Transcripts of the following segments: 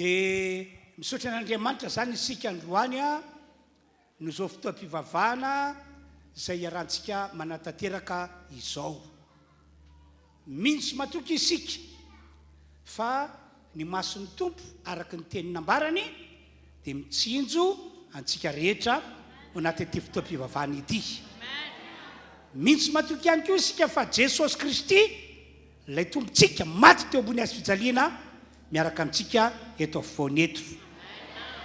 dia misaotra n'Andriamanitra zany isika androany a no zao fotoam-pivavahana izay iarahantsika manatanteraka izao. Mintsy matoky isika fa ny mason'ny tompo araka ny teny nambarany dia mitsinjo antsika rehetra ho anatin'ity fotoam-pivavahana ity. Mintsy matoky ihany koa isika fa Jesosy Kristy ilay tompontsika maty teo ambony hazo fijaliana miaraka amintsika eto afovoany eto.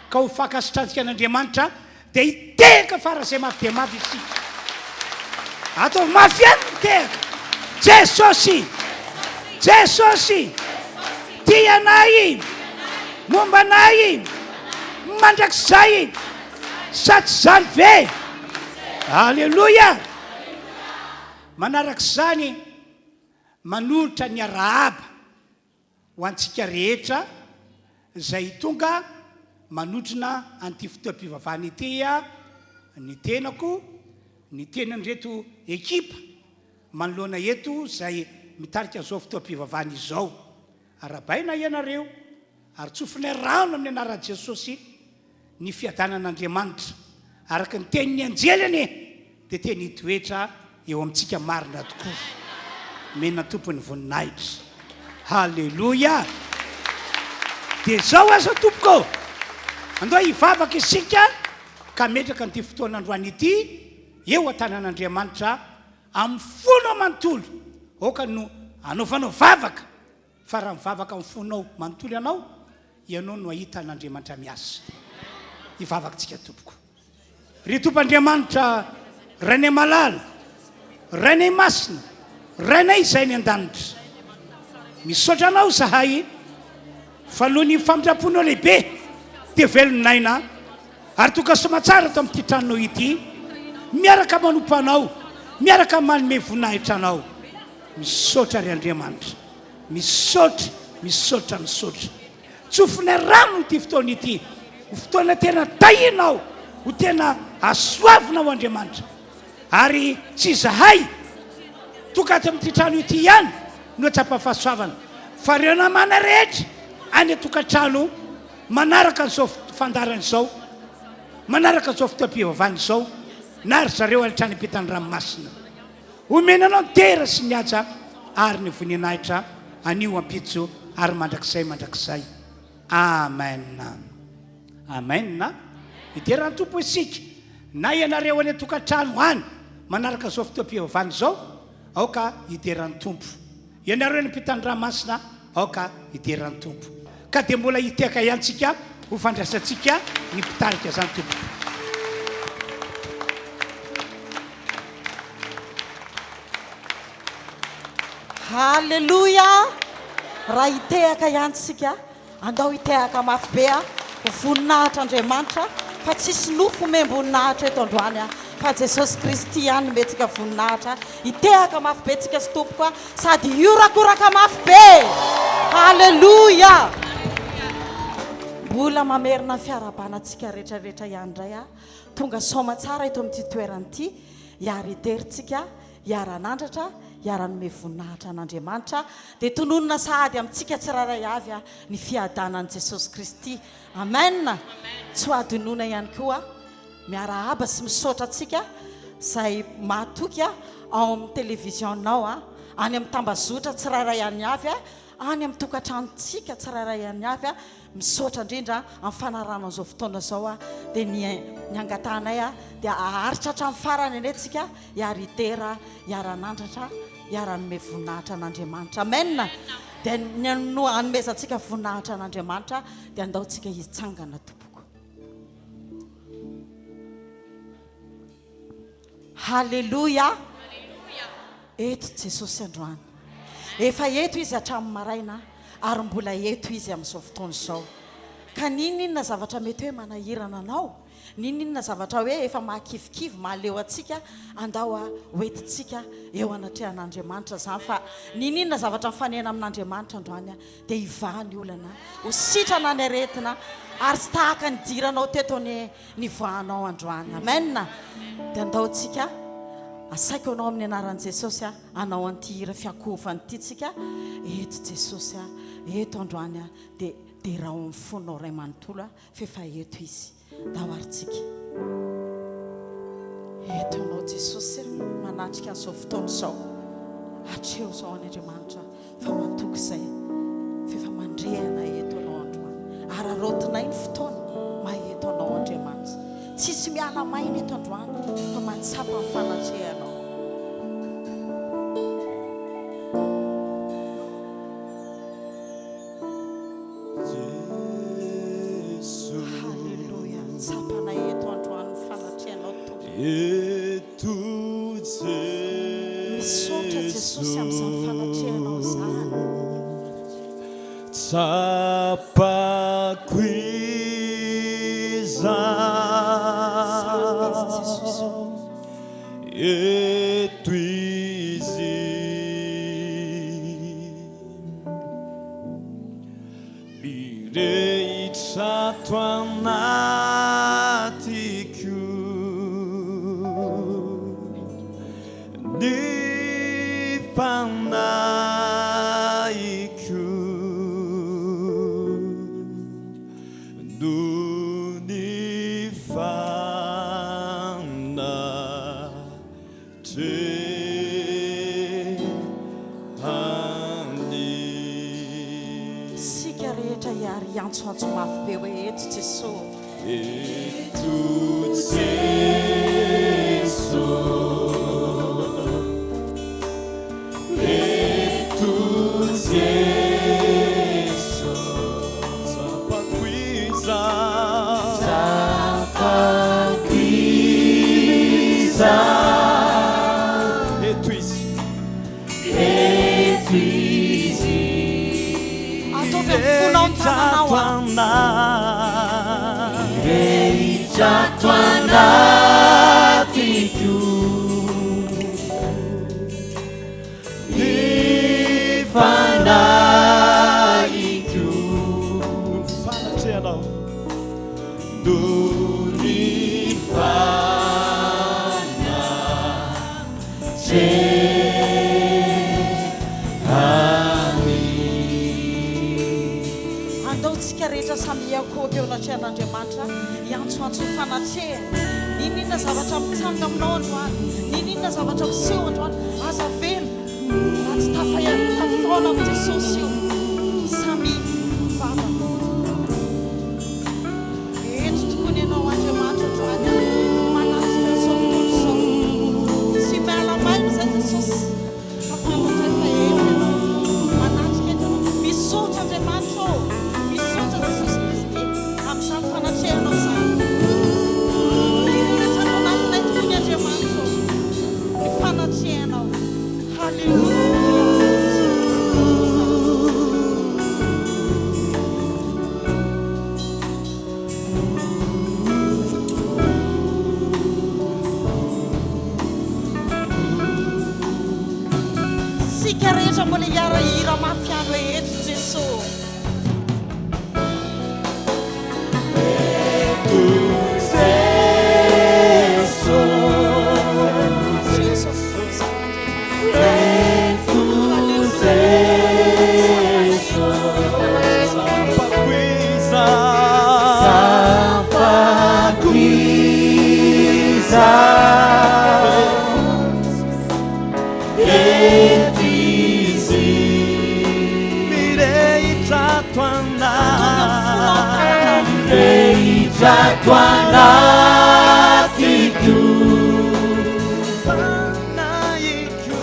Ka ho fankasitrantsika an'Andriamanitra dia hitehaka farazay mafy dia mafy isika. Atao mafy ihany mitehaka. Jesosy tia anay, momba anay, mandrakizay, sa tsy zany ve? Alleluia. Manaraka izany manolotra ny arahaba ho antsika rehetra izay tonga manodrina an'ity fotoam-pivavahana ity ny tenako, ny tenan'ireto ekipa manoloana eto izay mitarika zao fotoam-pivavahana izao. Arabaina ianareo ary tsofinay rano amin'ny anaran'i Jesosy ny fiadanan'Andriamanitra araka ny tenin'ny anjelany dia teny hitoetra eo amintsika marina tokoa. Mena tompony voninahitra. Halleluia. Dia zao aza tompoko, andao hivavaka isika ka metraka n'ity fotoan'androany ity eo an-tanan'Andriamanitra amin'ny fonao manontolo. Oka no anaovanao vavaka, fa raha mivavaka amin'ny fonao manontolo ianao no ahita an'Andriamanitra miasa. Hivavaka tsika tompoko. Ry Tompoandriamanitra, Rainay malala, Rainay masina, Rainay izay ny an-danitra, misaotra anao zahay fa alohan'ny famindramponao lehibe dia velonaina ary toka somatsara ato amin'ity tranonao ity, miaraka manompo anao, miaraka manome voninahitra anao. Misaotra ry Andriamanitra, misaotra. Tsofinay rano ity fotoana ity, ho fotoana tena tahinao, ho tena asoavinao Andriamanitra. Ary tsy zahay toka ato amin'ity trano ity ihany no atsapa fahasoavana, fa ireo namana rehetra any atokantrano manaraka an'izao fandarana izao, manaraka an'izao fotoam-pivavahana izao, na ry zareo alitrany am-pitan'ny ranomasina. Omenanao ny tera sy ny aja ary ny voninahitra anio ampitso ary mandrakizay. Amen. Iterany tompo isika na ianareo any atokantrano any manaraka zao fotoam-pivavahana izao, aoka iterany tompo. Ianareo any am-pitan'ny ranomasina, aoka iterany tompo. Ka dia mbola hiteka ihany tsika ho fandraisantsika ny mpitarika zany tompo. Halleluia. Raha hitehaka ihany tsika, andao hitehaka mafy be ho voninahitra Andriamanitra, fa tsisy nofo membonahitra eto androany fa Jesosy Kristy ihany metsika voninahitra. Hitehaka mafy be tsika sy tompoko sady iorakoraka mafy be. Halleluia. Mbola mamerina fiarabanantsika rehetrarehetra ihany indray tonga soma tsara eto amin'ity toerana ity, hiara hiteritsika, hiara nandratra, hiara nome voninahitra an'Andriamanitra, dia tononona sahady amintsika tsiraray avy ny fiadanan'i Jesosy Kristy. Amen. Tsy ho adinoina ihany koa miara aba sy misaotra antsika izay matoky ao amin'ny televizionnao any amin'ny tambazotra tsiraray any avy any amin'ny tokantranontsika tsiraray any avy misaotra indrindra amin'ny fanarana an'izao fotoana izao dia ny angatanay dia aharitra hatramin'ny farany eny antsika hiara hitera, hiara nandratra, hiara nome voninahitra an'Andriamanitra. Amen. Dia no hanomezantsika voninahitra an'Andriamanitra dia andaontsika hitsangana tompoko. Halleluia. Eto Jesosy androany, efa eto izy hatramin'ny maraina ary mbola eto izy amin'izao fotoana izao. Ka ninona zavatra mety hoe manahirana anao, ninona zavatra hoe efa mahakivikivy mahaleo antsika, andao hoentintsika eo anatrehan'Andriamanitra zany, fa ninona zavatra mifanena amin'Andriamanitra androany dia hivahany olana, ho sitrana ny aretina ary tsy tahaka ny diranao teto ny voanao androany. Amen. Dia andaontsika asaiko anao amin'ny anaran'i Jesosy anao anty hira fiakovany ity tsika eto Jesosy eto androany dia dia raha amin'ny fonao ray manontolo fefa eto izy dahoaritsika eto anao Jesosy manatrika an'izao fotoana izao hatreo izao any Andriamanitra fa matoky izay fefa mandrehana eto anao androany ararotina iny fotoana maheto anao Andriamanitra tsisy miala maina eto androany fa matsapa ny fanatrehanao halleluja tsapana eto androany ny fanatrehanao misaotra Jesosy amin'izany fanatrehanao izany tsapako eto izy mirehitra ato anatiko ny fanaiko no ny sika rehetra iary antsoantso mafy be hoe eto Jesosy eto Rejato anatiku di fanaiku fanatrehanao duni andaotsika rehetra samy Iakoby eo anatreha'Andriamanitra iantsoantso ny fanatrehana ninona zavatra mitsanga aminao androany ninona zavatra miseho androany aza velo raha tsy tafaona amin'ny Jesosy io samy vavaka eto tokony ianao Andriamanitra androany manatrika izao fotoana izao tsy miala maina izay Jesosy afantatra efa eo ianao manatrika eto misaotra Andriamanitra misaotra Jesosy Kristy amin'izany fanatrehanao izany rehetra ao anatinay tokony Andriamanitra ny fanatrehanao halleluja sika rehetra mbola hiara mafiano hoe eto Jesosy Rejato anatiku fanaiku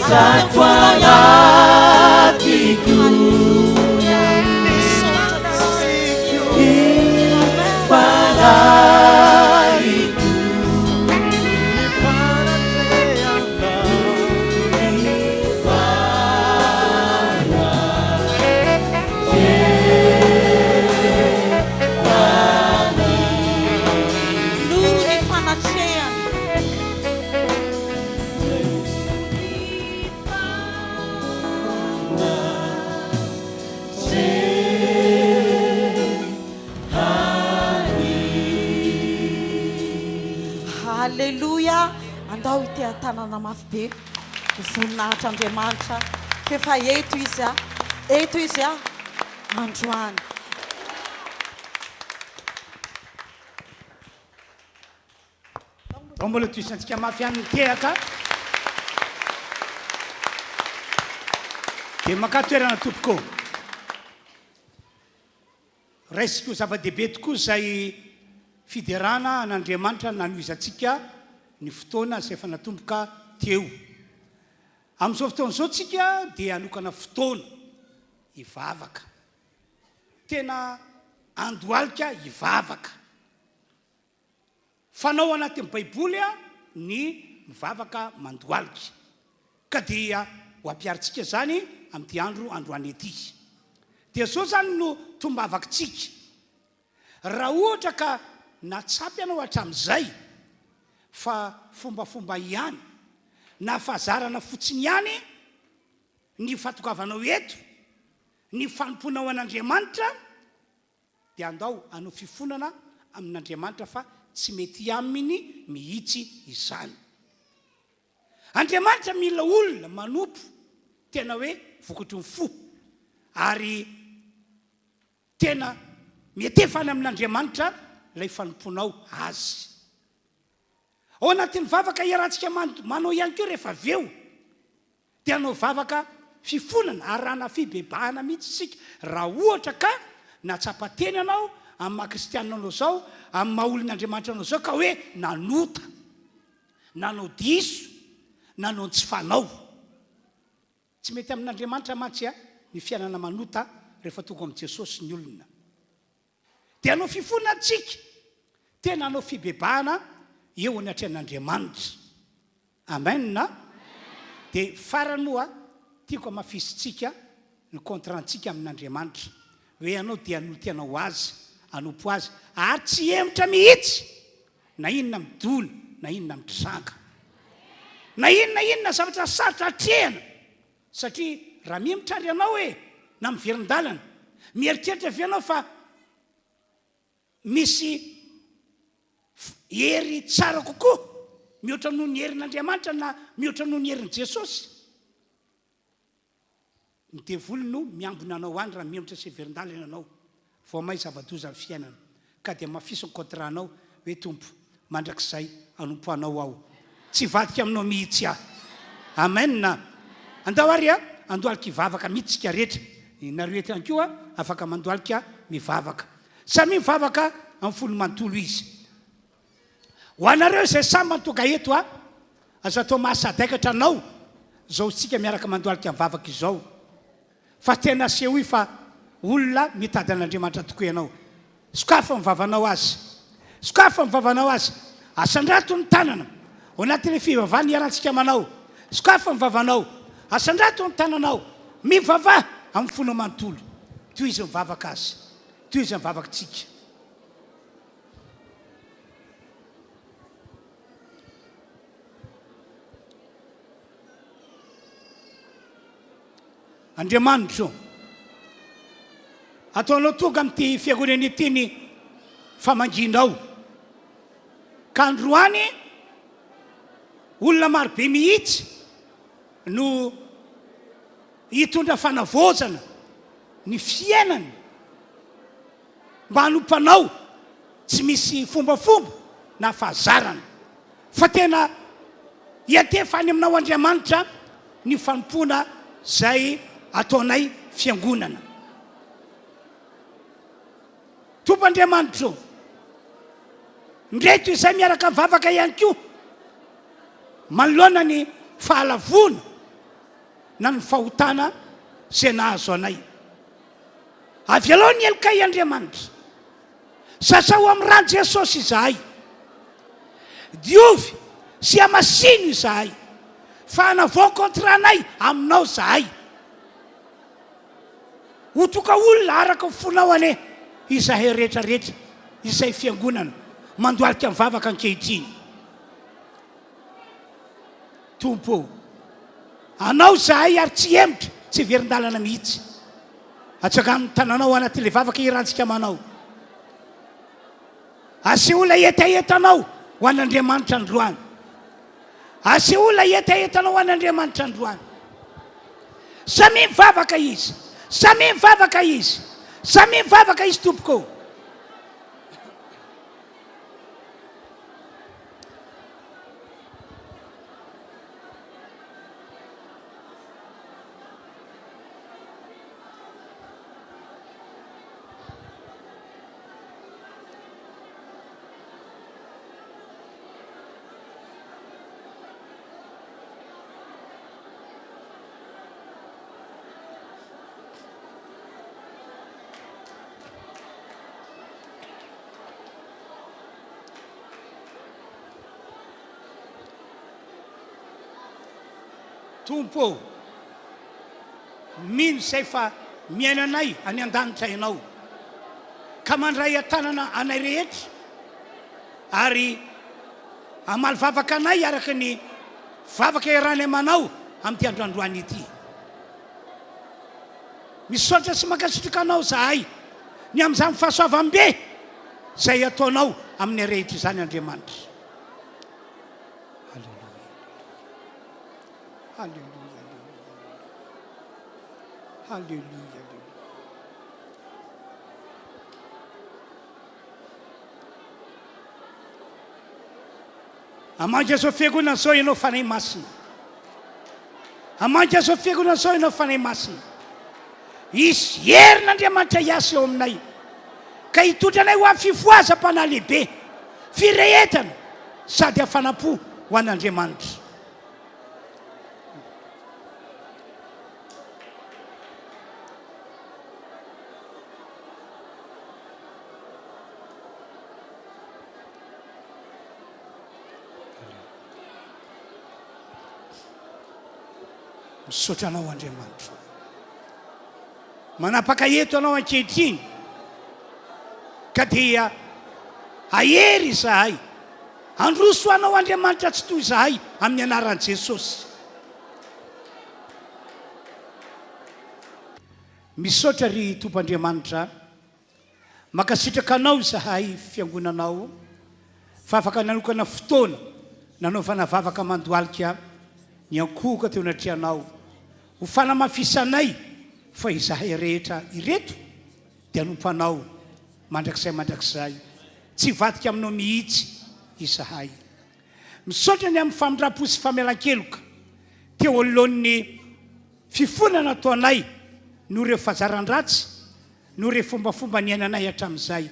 Rejato anatiku fanaiku andao ity tanàna mafy be voninahitra Andriamanitra efa eto izy androany. mbola toisantsika mafy any tehaka dia maka toerana tompoko raisiko zava-dehibe tokoa izay fiderana an'Andriamanitra nanohizantsika ny fotoana izay efa natomboka teo. Amin'izao fotoana izao tsika dia anokana fotoana hivavaka, tena andohalika hivavaka. Fanao anatin'ny Baiboly ny mivavaka mandohalika, ka dia ho ampiaritsika zany amin'ity androany ety. Dia zao zany no tombavakitsika. Raha ohatra ka natsapy ianao hatramin'izay fa fombafomba ihany na fahazarana fotsiny ihany ny fatokavanao eto, ny fanomponao an'Andriamanitra, dia andao hanao fifonana amin'Andriamanitra fa tsy mety aminy mihitsy izany. Andriamanitra mila olona manompo tena hoe vokatry ny fo, ary tena mietefana amin'Andriamanitra ilay fanomponao azy. Ao anatin'ny vavaka iarahantsika manao ihany koa rehefa aveo dia hanao vavaka fifonana arahana fibebahana mihitsy isika. Raha ohatra ka natsapa-teny anao amin'ny maha-kristianina anao zao, amin'ny maha-olon'Andriamanitra anao zao, ka hoe nanota, nanao diso, nanao tsy fanao. Tsy mety amin'Andriamanitra mantsy ny fiainana manota rehefa tonga amin'i Jesosy ny olona. Dia hanao fifonana antsika, tena hanao fibebahana eo ny atrehan'Andriamanitra. Amen na? Dia farany moa tiako amafisitsika ny contrantsika amin'Andriamanitra hoe anao dia anolotianao azy, anompo azy, ary tsy emotra mihitsy na inona midolo na inona mitranga, na inona zavatra sarotra atrehana. Satria raha mimitry anao hoe na miverin-dalana mieritreritra avy anao fa misy hery tsara kokoa mihoatra noho ny herin'Andriamanitra na mihoatra noho ny herin'i Jesosy, ny devoly no miambina anao any raha miemotra sy verin-dalana anao vao may zava-doza amin'ny fiainana. Ka dia mafisy ny contranao hoe tompo mandrakizay anompo anao aho, tsy vadika aminao mihitsy aho. Amen na? Andao ary andohalika hivavaka mihitsy tsika rehetra. Nareo eto ihany koa afaka mandohalika mivavaka. Samy mivavaka amin'ny folo manontolo izy. Ho anareo izay samy mantoga eto aza atao mahasadaikatra anao zao tsika miaraka mandohalika mivavaka izao. Fa tena sehoy fa olona mitady an'Andriamanitra tokoa ianao. Sokafa mivavanao azy, sokafa mivavanao azy. Asandrato ny tanana ao anatin'ny fivavahana iarahantsika manao. Sokafa mivavanao, asandrato ny tananao, mivavaha amin'ny folo manontolo. Toy izy mivavaka azy, toy izy mivavaka tsika. Andriamanitra, ataonao tonga amin'ity fiangonana ity ny famangindao. Ka androany olona maro be mihitsy no hitondra fanavozana ny fiainany mba hanompanao tsy misy fombafomba na fahazarana, fa tena hiatefany aminao Andriamanitra ny fanompona zay ataonay fiangonana. Tompandriamanitra, ndreto izay miaraka mivavaka ihany koa manoloana ny fahalavona na ny fahotana zay nahazo anay. Avy aloha ny elokay Andriamanitra, sasa ho amin'ny rano Jesosy izahay, diovy sy amasino izahay, fa hanavao contranay aminao izahay. Ho toka olona araka ny fonao ane izahay rehetrarehetra izay fiangonana mandohalika mivavaka ankehitriny. Tompo, anao izahay ary tsy emotra, tsy verin-dalana mihitsy. Atsaka amin'ny tananao anatin'ilay vavaka irantsika manao. Asehola etaetanao ho an'Andriamanitra androany. aseola etaetanao an'Andriamanitra androany. Samy mivavaka izy, samy mivavaka izy, samy mivavaka izy tompoko. Tompo, mino zay fa miaina anay any an-danitra ianao ka mandray atanana anay rehetra ary amaly vavaka anay araka ny vavaka iarany amanao amin'ity androandroany ity. Misaotra sy mankasitraka anao zahay ny amin'izany fahasoavam-be zay ataonao amin'ny rehetra izany Andriamanitra. Alléluia, alléluia. Amanjy zao fiangonana zao ianao fanahy masina. Amanjy zao fiangonana zao ianao fanahy masina. Isy herin'Andriamanitra hiasa eo aminay ka hitondranay ho amin'ny fifoazam-panahy lehibe, firehetana sady hafanam-po ho an'Andriamanitra. Misaotra anao Andriamanitra, manapaka eto anao ankehitriny ka dia ahery zahay, androso anao Andriamanitra tsy toy zahay amin'ny anaran'i Jesosy. Misaotra ry Tompo Andriamanitra, makasitraka anao zahay fiangonanao fa afaka nanokana fotoana nanaovana vavaka mandoalika ny ankohoka teo anatrianao ho fanamafisanay fa izahay rehetra ireto dia nompanao mandrakizay tsy vadika aminao mihitsy izahay. Misaotra ny amin'ny famindram-po sy famelan-keloka teo anoloan'ny fifonana ataonay no ireo fahazaran-dratsy no ireo fombafomba ny ainanay hatramin'izay.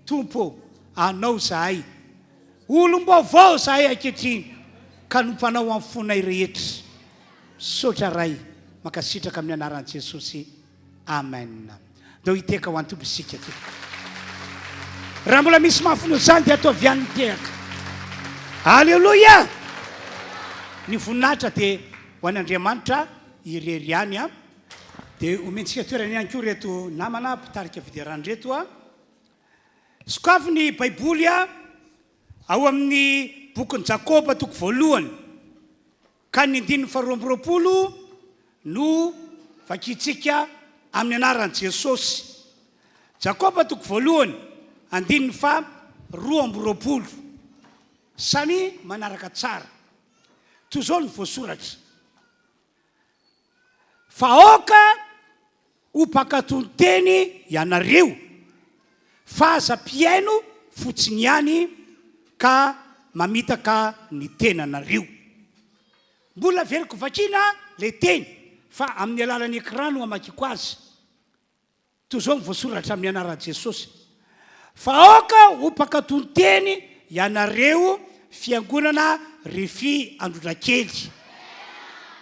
Tompo, anao zahay olom-baovao zahay ankehitriny ka nompanao amin'ny fonay rehetra. Misaotra ray, makasitraka amin'ny anaran'i Jesosy. Amen. Dao hiteka ho antompo isika tompoko. Raha mbola misy mahafono zany dia atao vian'ny teraka. Alleluia. Ny voninahitra dia ho an'Andriamanitra irery ihany a. Dia omentsika toerana ihany koa reto namana mpitarika fidiarana reto a. Sokafy ny Baiboly a ao amin'ny bokin'i Jakoba toko voalohany ka ny 9:20 no vakitsika amin'ny anaran'i Jesosy. Jakoba toko voalohany 9:20 samy manaraka tsara. Toy izao ny voasoratra: fahoaka ho mpakatonteny ianareo, fahaza-piaino fotsiny ihany ka mamitaka ny tenanareo. Mbola veriko vakiana le teny fa amin'ny alalan'ny écran no amakiko azy. Toy izao ny voasoratra amin'ny anaran'i Jesosy: fahoaka ho mpakatonteny ianareo fiangonana Refy Androdrakely,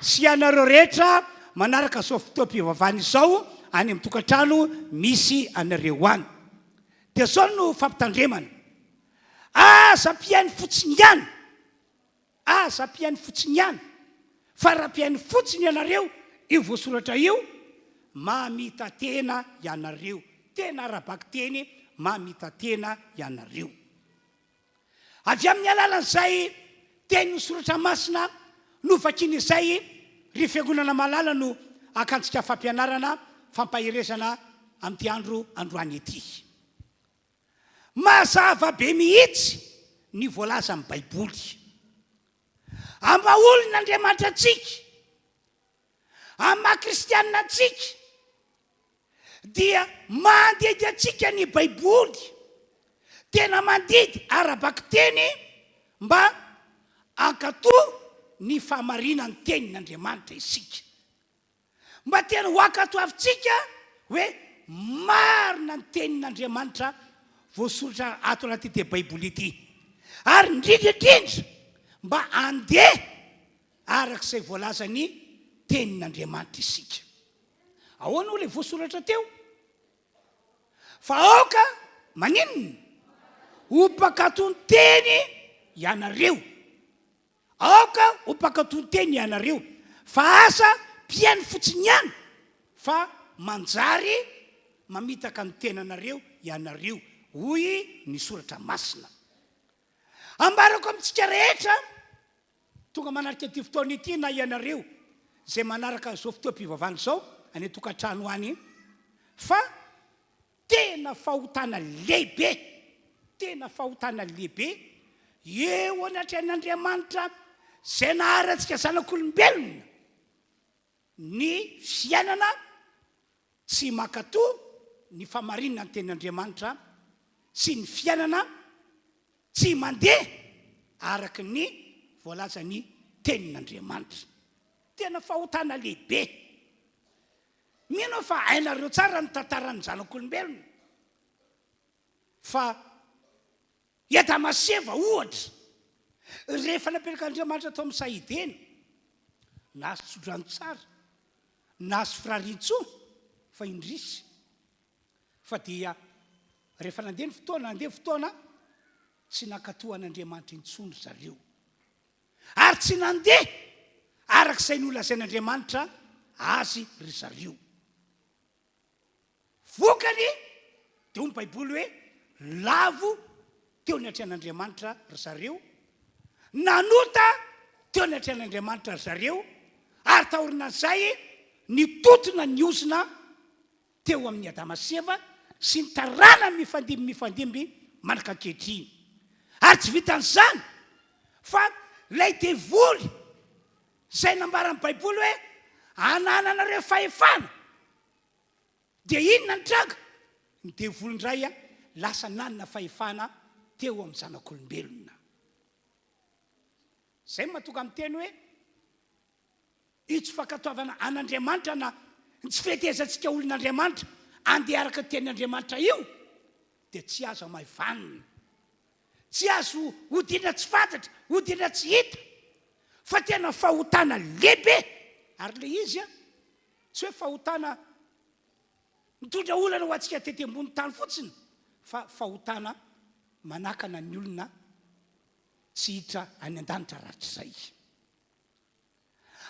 sy ianareo rehetra manaraka zao fotoam-pivavahana izao any amin'ny tokantrano misy anareo any. Dia zao no fampitandremana: aza-piainy fotsiny ihany, aza-piainy fotsiny ihany, fa raha piainy fotsiny ianareo io voasoratra io, mamita tena ianareo. Tena arabaky teny, mamita tena ianareo. Avy amin'ny alalan'izay teny nosoratra masina no vakiana izay ry fiangonana malala no akantsika fampianarana fampaherezana amin'ity androany ity. Mazava be mihitsy ny voalaza amin'ny Baiboly. amba olon'Andriamanitra antsika, ama kristianina antsika, dia mandidy antsika ny baiboly, tena mandidy arabaky teny mba ankatoa ny fahamarinany tenin'Andriamanitra isika, mba tena ho ankatoa avitsika hoe marina ny tenin'Andriamanitra voasoratra ato anaty baiboly ity, ary indrindrandrindra mba andeha arak'izay voalaza ny tenin'Andriamanitra isika. Ahoana le voasoratra teo? Fa aoka maninona? Hopakatony teny ianareo. Aoka hopakatony teny ianareo. Fa asa mpiaino fotsiny ihany, fa manjary mamitaka ny tenanareo ianareo, hoy ny soratra masina. Ambarako amintsika rehetra tonga manaraka ity fotoana ity na ianareo zay manaraka zao fotoam-pivavahana zao any tokantrano any, fa tena fahotana lehibe, tena fahotana lehibe eo anatrehan'Andriamanitra zay naharantsika zanak'olombelona ny fiainana tsy mankatoa ny famarinana ny tenin'Andriamanitra sy ny fiainana tsy mandeha araky ny voalaza ny tenin'Andriamanitra. Tena fahotana lehibe. Mino fa hainareo tsara ny tantaran'ny zanak'olombelona, fa Adamaseva ohatra rehefa napetrakan'Andriamanitra tao amin'ny Saidena, nahazo tsodrano tsara, nahazo firarintsoa fa indrisy, fa dia rehefa nandeha fotoana tsy nankatohan'Andriamanitra intsony zareo, ary tsy nandeha arak'izay nolazain'Andriamanitra azy ry zareo. Vokany dia ny baiboly hoe lavo teo ny atrehan'Andriamanitra ry zareo, nanota teo ny atrehan'Andriamanitra ry zareo, ary tahorina an'izay nitotona ny ozona teo amin'ny Adamaseva sy ny tarana mifandimby manaka ankehitriny. Ary tsy vitan'izany fa lay devoly zay nambaran'ny baiboly hoe anananareo fahefana, dia inona ny tranga? Ny devoly indray lasa nanana fahefana teo amin'ny zanak'olombelona. Zay mahatonga amin'ny teny hoe itsy fankatoavana an'Andriamanitra na tsy fehezantsika olon'Andriamanitra andeha araka tenin'Andriamanitra io, dia tsy azo mahaivanina, tsy azo hodina tsy fantatra, hodina tsy hita, fa tena fahotana lehibe. Ary le izy tsy hoe fahotana mitondra olana ho antsika tety ambony tany fotsiny, fa fahotana manakana ny olona tsy hitra any an-danitra rahatr'izay.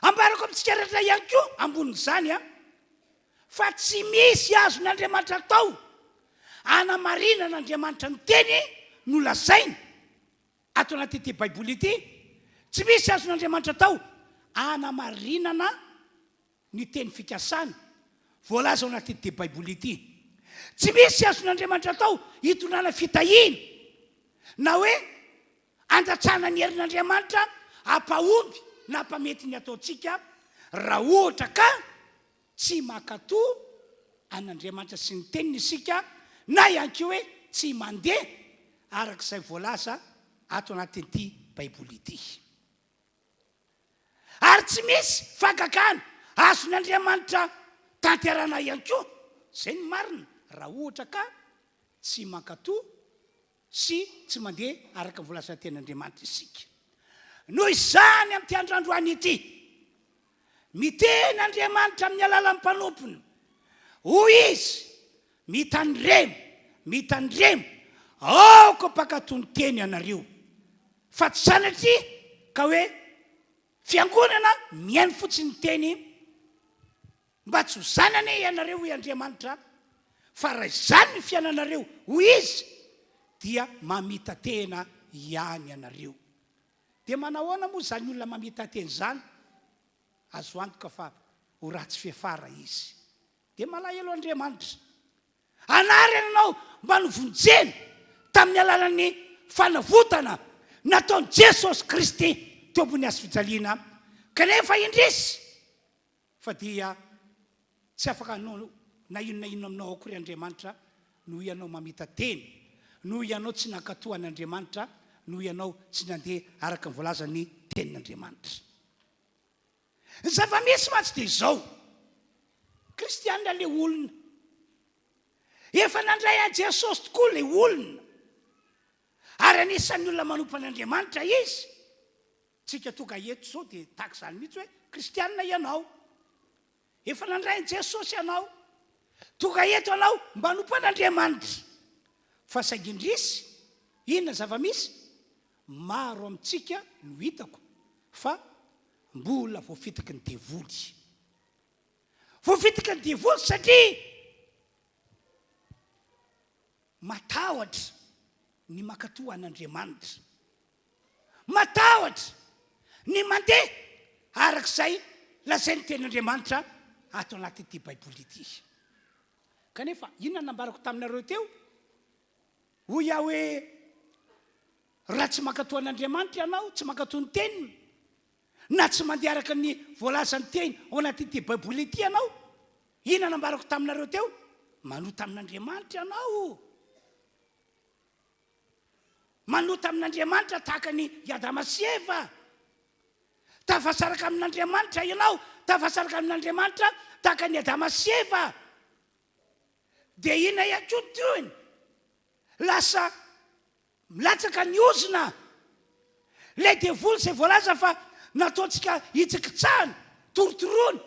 Ambarako amintsika rehetra ihany koa ambonin'izany fa tsy misy azon'Andriamanitra tao hanamarinan'Andriamanitra ny teny nolazainy ato anaty baiboly ity. Tsy misy azon'Andriamanitra tao hanamarinana ny teny fikasana voalaza ao anaty baiboly ity. Tsy misy azon'Andriamanitra tao hitondrana fitahina na hoe andatsana ny herin'Andriamanitra hampahomby na hampamety ny ataontsika raha ohatra ka tsy mankatoa an'Andriamanitra sy ny teniny isika, na ihany koa hoe tsy mandeha arak'izay voalaza ato anatin'ity baiboly ity. Ary tsy misy fangakana azon'Andriamanitra tanterana ihany koa, zay ny marina, raha ohatra ka tsy mankatoa sy tsy mandeha araka voalaza tenin'Andriamanitra isika. Noho izany amin'ity androandroany ity, miteny Andriamanitra amin'ny alalan'ny mpanompony, hoy izy mitandremo, aoko mpakatony teny ianareo, fa tsy sanatry ka hoe fiangonana mihaino fotsiny teny mba tsy ho zanany ianareo i Andriamanitra, fa raha izany ny fiainanareo, hoy izy, dia mamita tena ihany ianareo. Dia manahoana moa zany olona mamita teny zany? Azo antoka fa ho ratsy fiafara izy. Dia malahelo Andriamanitra, anary ianao mba novonjeny tamin'ny alalan'ny fanavotana nataon'i Jesosy Kristy tompony azy fijaliana kanefa indrisy fa dia tsy afaka anao na inona aminao akory Andriamanitra noho ianao mamita teny, noho ianao tsy nankatoan'Andriamanitra, noho ianao tsy nandeha araka ny voalazany tenin'Andriamanitra. Ny zava-misy mantsy dia izao, kristianina le olona efa nandray an Jesosy tokoa le olona, ary anisan'ny olona manompo an'Andriamanitra izy. Tsika toga eto zao dia tahaka izany mihitsy hoe kristianina ianao, efa nandray an Jesosy ianao, toga eto anao mba nompo an'Andriamanitra. Fa saingy indrisy inona zava-misy maro amintsika no hitako fa mbola voafitiky ny devoly, voafitiky ny devoly satria matahotra ny mankatoa an'Andriamanitra, matahotra ny mandeha arak'izay lazainy tenin'Andriamanitra ato anatin'ity baiboly ity. Kanefa inona nambarako taminareo teo? Hoy aho hoe raha tsy mankatoa an'Andriamanitra ianao, tsy mankatoa ny teniny, na tsy mandeha araka ny voalazany teny ao anatin'ity baiboly ity ianao, inona nambarako taminareo teo? Manota amin'Andriamanitra ianao, manota amin'Andriamanitra tahaka ny Adama sy Eva. Tafasaraka amin'Andriamanitra ianao, tafasaraka amin'Andriamanitra tahaka ny Adama sy Eva. Dia inona iatrotony? Lasa milatsaka ny ozona le devoly izay voalaza fa nataontsika hitsikitsahana, torotoroana.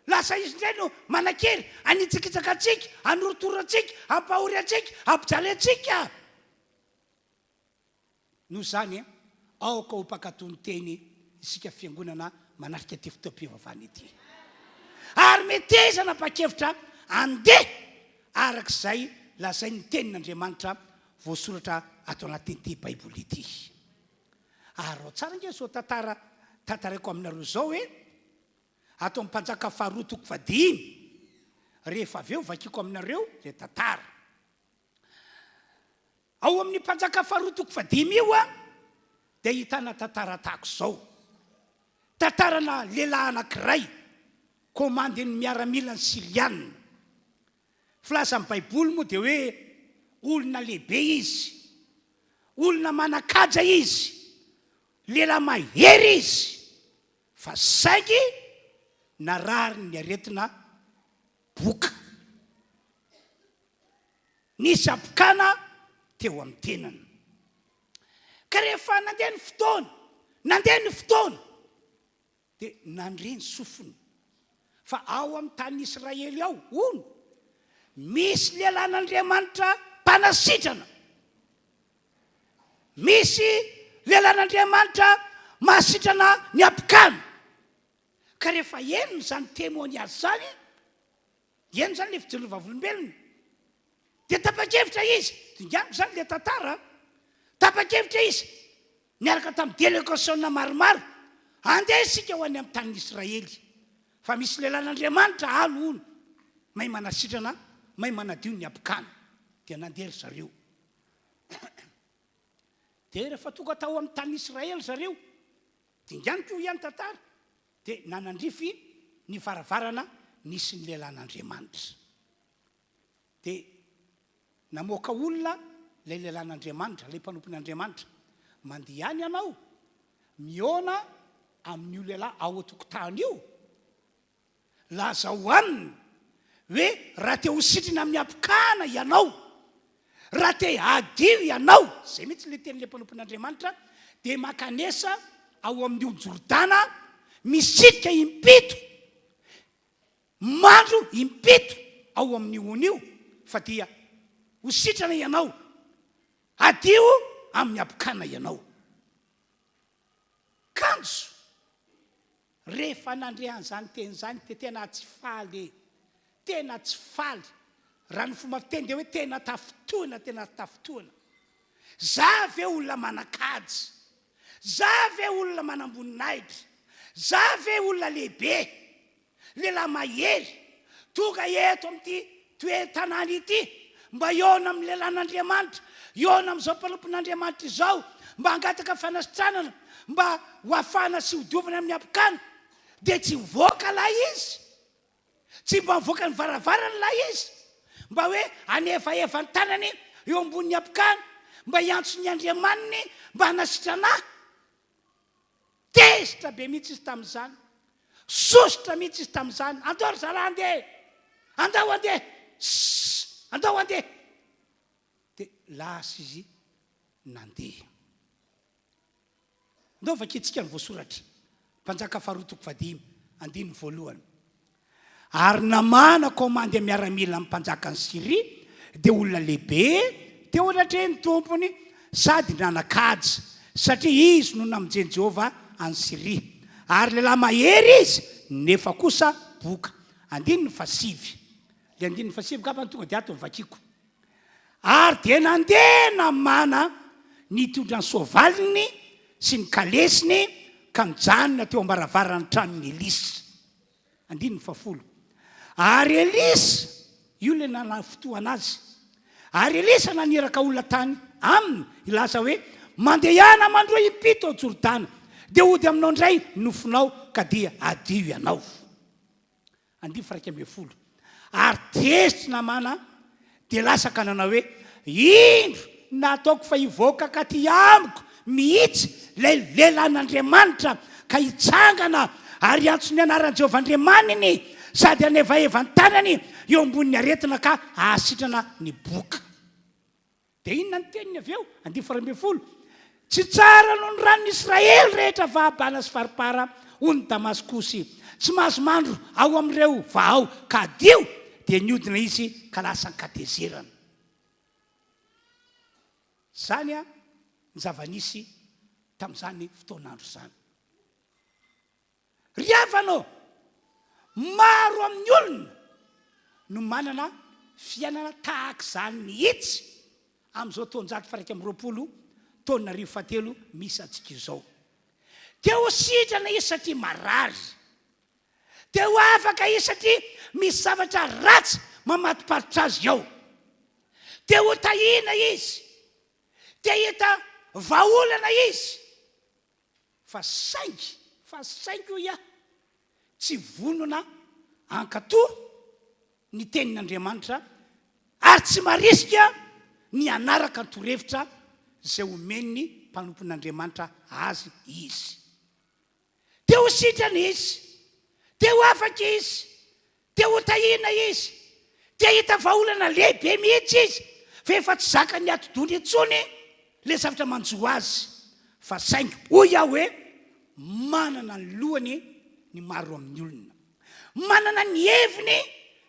Lasa izy indray no manan-kery anitsikitsaka atsika, anorotoro atsika, ampahory atsika, ampijaly atsika. Noho izany aoka ho mpankatony teny isika fiangonana manarika ty fotoam-pivavahana ity. Ary metezana mpakevitra andeha arak'izay lazainy tenin'Andriamanitra voasoratra ato anatin'ity baiboly ity. Ary tsara nge zao tantarako aminareo zao hoe ato amin'ny mpanjaka faharoa toko fadimy, rehefa avy eo vakiko aminareo le tantara. Ao amin'ny mpanjaka faharoa toko fadimy io dia hitana tantara tahako izao. Tantarana lehilahy anankiray komandin'ny miaramila ny Siriana. Filaza amin'ny baiboly moa dia hoe olona lehibe izy, olona manan-kaja izy, lehilahy mahery izy, fa saingy narary ny aretina boka, nisy ampokana teo amin'ny tenany. Ka rehefa nandeha ny fotoana dia nandre ny sofiny fa ao amin'ny tany Israely ao ono misy lehilahin'Andriamanitra mpanasitrana, misy lehilahin'Andriamanitra mahasitrana ny ampokana. Ka rehefa enony zany témoignage zany, eny zany le fijelovavolombelona, dia tapa-kevitra izy, dinganiko zany le tantara, tapa-kevitra izy miaraka tamin'ny délégation maromaro andeha isika ho any amin'ny tanin'ny Israely, fa misy lehilahin'Andriamanitra alo ono mahay manasitrana, mahay manadio ny ampokana. Dia nandeha zareo. Dia rehefa tonga tao amin'ny tanin'ny Israely zareo, dinganiko ihany tantara, dia nanandrify ny varavarana nisy ny lehilahin'Andriamanitra. Dia namoaka olona ilay lehilahin'Andriamanitra, ilay mpanompon'Andriamanitra, mandeha any ianao miona amin'io lehilahy ao an-tokotany io, laza ho aminy hoe raha te ho sitrina amin'ny ampokana ianao, raha te adio ianao, zay mihitsy le tenin'ilay mpanompon'Andriamanitra, dia makanesa ao amin'io Jordana misitrika impito, mandro impito ao amin'io on'io, fa dia ho sitrana ianao, adio amin'ny ampokana ianao. Kanjo rehefa nandrehan'izany teny zany dia tena tsy faly, tena tsy faly. Raha ny fomba fiteny dia hoe tena tafotoana, tena tafotoana. Za ve olona manan-kaja, za ve olona manamboninahitra, za ve olona lehibe, lehilahy mahery, tonga eto amin'ity toe-tanàna ity, mba iona amin'ny lehilahin'Andriamanitra, iona amin'izao mpanompon'Andriamanitra izao, mba hangataka fanasitranana, mba hoafana sy hodiovana amin'ny apokana dia tsy voaka la izy, tsy mba mivoaka ny varavarana la izy, mba hoe anefaefa ny tanany eo ambon'ny apokana mba hiantso ny Andriamaniny mba hanasitrana. Tezitra be mihitsy izy tamin'izany, sositra mihitsy izy tamin'izany. Andao ry zalahy andeha, andao andeha, andao andeha. Dia lasa izy nandeha. Ndao vaketsika ny voasoratra mpanjaka faharotoko vadimy andiny voalohany. Ary namana komandy miaramila amin'ny mpanjakany Siria dia olona lehibe teo anatreny tompony sady nanakaja satria izy no namonjeny Jehovah any Siria. Ary lehilahy mahery izy nefa kosa boka. Andiny ny fasivy. Le andiny ny fasivy kapa tonga dia ato vakiko. Ary dia nandeha namana nitondra ny soavaliny sy ny kalesiny ka mijanona teo ambaravarana tranon'ny Elisy. Andiny ny fafolo. Ary Elisy io le nana fotoana azy. Ary Elisy naniraka olona tany aminy ilaza hoe mandehana mandro impito ao Jordana dia ody aminao ndray nofinao ka dia adio ianao. Andiny faraika ambin'ny folo. Ary tezitra namana dia lasaka nanao hoe indro nataoko fa hivoaka ka ty amiko mihitsy lelan'Andriamanitra ka hitsangana ary antso ny anaran'i Jehovah Andriamaniny sady anevaeva ny tanany eo ambonin'ny aretina ka ahasitrana ny boka. Dia inona ny teniny avy eo? Andiny faha 12. Tsy tsara noho ny ranon'ny Israely rehetra vahabana sy faripara hoy Damaskosy. Tsy mahazo mandro ao amin'ireo vahao ka adio dia niodina izy ka lasa nikatezerana. Zany ny zava-nisy tamin'izany fotoanandro izany. Ry havanao, maro amin'ny olona no manana fiainana tahaka izany mihitsy amin'izao taonjato faraika amby roapolo taona 2007 misy antsika izao. Dia ho sitrana izy satria marary. Dia ho afaka izy satria misy zavatra ratsy mamatoparitra azy ao. Dia ho tahina izy. Dia hita vahaolana izy. Fa saingy ho ia tsy vonona ankatoa ny tenin'Andriamanitra ary tsy marisika ny anaraka ny torevitra izay omen'ny mpanompon'Andriamanitra azy izy. Dia ho sitrana izy, dia ho afaka izy, dia ho tahina izy, dia hita vahaolana lehibe mihitsy izy fa efa tsy zaka ny atodony intsony le zavatra manjo azy. Fa saingy hoy aho hoe manana ny lohany ny maro amin'ny olona, manana ny heviny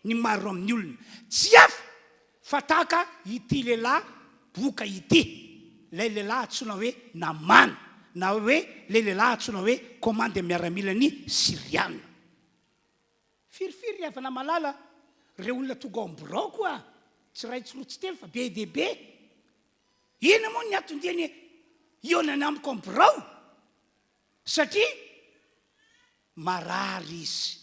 ny maro amin'ny olona. Tsy hafa fa tahaka ity lehilahy boka ity, lay lehilahy antsoina hoe Namana, na hoe lay lehilahy antsoina hoe komandy miaramila ny Siriana. Firifiry ry havana malala, reo olona tonga ao ambiraoko a, tsy ray tsy roa tsy telo fa be dia be. Ina moa ny atondeny ionany amiko ambirao? Satria marary izy.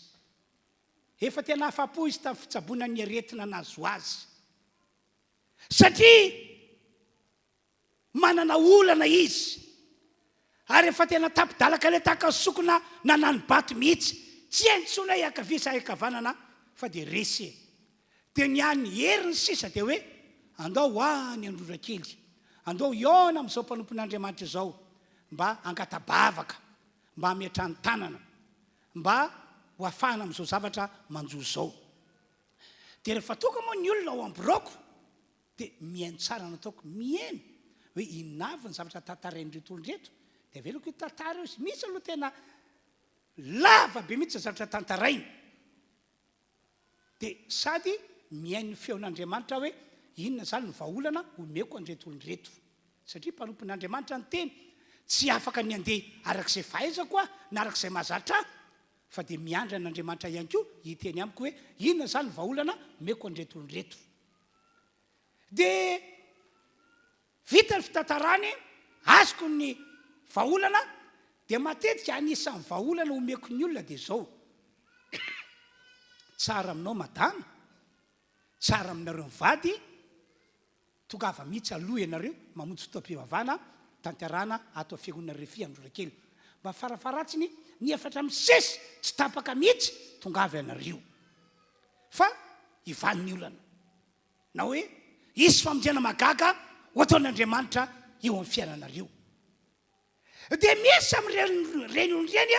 Efa tena afa-po izy tamin'ny fitsaboana ny aretina nazo azy. Satria manana olana izy. Ary efa tena tapidalaka le tahaka sokona nanany bato mihitsy. Tsy haintsona hiakavisa hikavanana fa dia resy. Dia niany heriny sisa dia hoe andao hoany androrakely. Andao iona amin'izao mpanompon'Andriamanitra izao mba angatabavaka, mba hametrany tanana, mba ho afahana amin'izao zavatra manjo izao. Dia rehefa tonga moa ny olona ao ambiraoko dia mihaino tsara nataoko, mihaino hoe inona avy ny zavatra tantarain'ireto olonreto. Dia velako io tantara io, misy aloha tena lava be mihitsy zavatra tantaraina. Dia sady mihaino ny feon'Andriamanitra hoe inona zany ny vahaolana omeko an'ireto olonreto. Satria mpanompon'Andriamanitra ny teny, tsy afaka ny andeha arak'izay fahaizako a na arak'izay mahazatra ahy, fa dia miandra n'Andriamanitra ihany koa hiteny amiko hoe inona zany ny vahaolana omeko an'ireto olonreto. Dia vita ny fitantarany azoko ny vahaolana dia matetika anisan'ny vahaolana omeko ny olona dia izao. Tsara aminao madama, tsara aminareo mivady, tongava mihitsy aloha ianareo mamonjy fotoam-pivavahana tanterana atao fiangonana refia Androrakely mba farafaratsiny ny efatra misesy tsy tapaka mihitsy tonga avy anareo fa ivan'ny olana na hoe isy famonjena magaga ho ataon'Andriamanitra eo amin'ny fiainanareo dia misy amin'ireny olon'ireny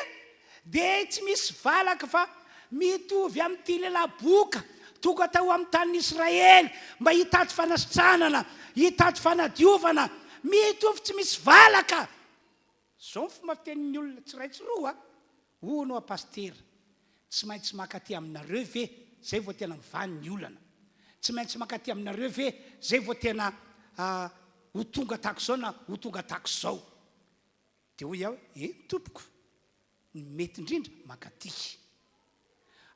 dia tsy misy valaka fa mitovy amin'ity lela-boka tonga tao amin'ny tanin'Israely mba hitady fanasitranana hitady fanadiovana mitovy tsy misy valaka zao ny fomba fitenin'ny olona tsiray tsy roa hono apastera tsy maintsy makaty aminareo ve zay vao tena mivan'ny olana tsy maintsy makaty aminareo ve zay vao tena ho tonga tahako zao na ho tonga tahako zao dia hoy aho tompoko ny mety indrindra makaty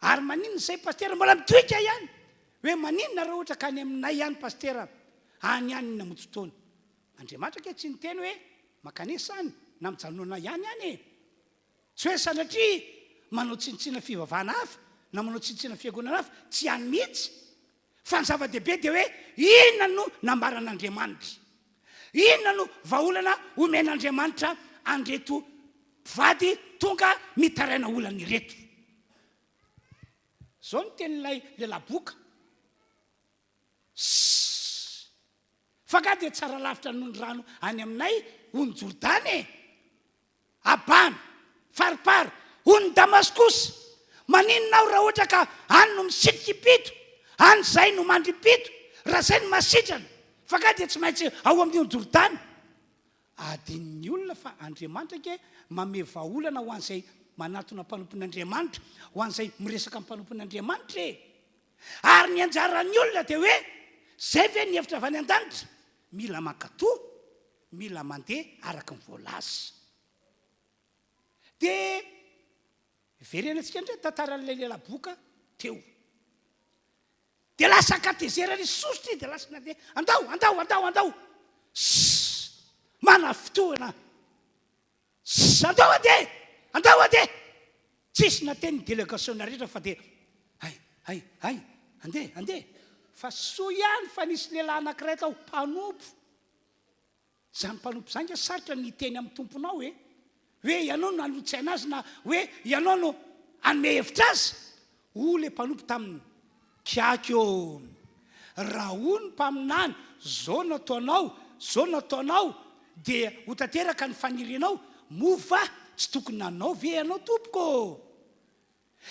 ary maninona zay pastera mbola mitoika ihany hoe maninona raha ohatra ka any aminay ihany pastera any ihany namonjy fotoana Andriamanitra ke tsy niteny hoe makanesa any na mijanona ihany tsy hoe sanatria manao tsinitsina fivavahana hafa na manao tsinitsina fiangonana hafa tsy hany mihitsy fa ny zava-dehibe dia hoe inona no nambaran'Andriamanitra inona no vahaolana omen'Andriamanitra andreto vady tonga mitaraina olana ireto zao ny tenin'ilay lela-boka fa ka dia tsara lavitra noho ny rano any aminay hony Jordany abana faripary hony Damaskosy maninona aho raha ohatra ka any no misitriky pito any zay no mandry pito raha zay no masitrana fa ka dia tsy maintsy ao amin'iny Jordany adin'ny olona fa Andriamanitra ke mame vahaolana ho an'izay manatona mpanompon'Andriamanitra ho an'izay miresaka mpanompon'Andriamanitra ary ny anjaran'ny olona dia hoe zay ve ny hevitra avy any an-danitra mila mankatoa mila mandeha araka ny voalaza dia verenantsika indray tantaran'ilay lela-boka teo dia lasa katezera ny sositra dia lasa nandeha andao mana fotoana andao andeha tsisy nateny délégation rehetra fa dia hay andeha fa soa ihany fa nisy lehilahy anankiray tao mpanompo zany mpanompo zany ka sarotra ny teny amin'ny tomponao hoe ianao no anontsaina azy na hoe ianao no anome hevitra azy le mpanompo tamin'ny kiaky raha hono mpaminany zao nataonao dia ho tanteraka ny fanirianao mova tsy tokony nanao ve ianao tompoko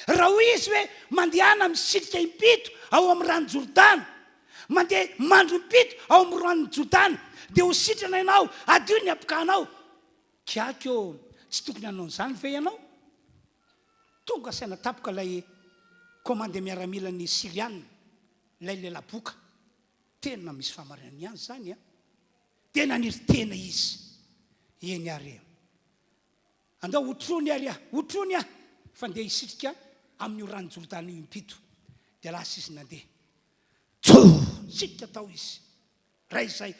raha hoy izy hoe mandehana misitrika impito ao amin'ny rano Jordana mandeha mandro impito ao amin'ny rano Jordana dia ho sitrana ianao adio ny apokanao kiaky tsy tokony nanao n'izany ve ianao tonga saina tapoka ilay komande miaramilan'ny Siriana ilay lela-boka tena misy fahamarinany ihany zany tena nirytena izy eny ary andao otrony fa ndeha hisitrika amin'ny rano Jordana io impito dia lasa izy nandeha sitrika tao izy ray izay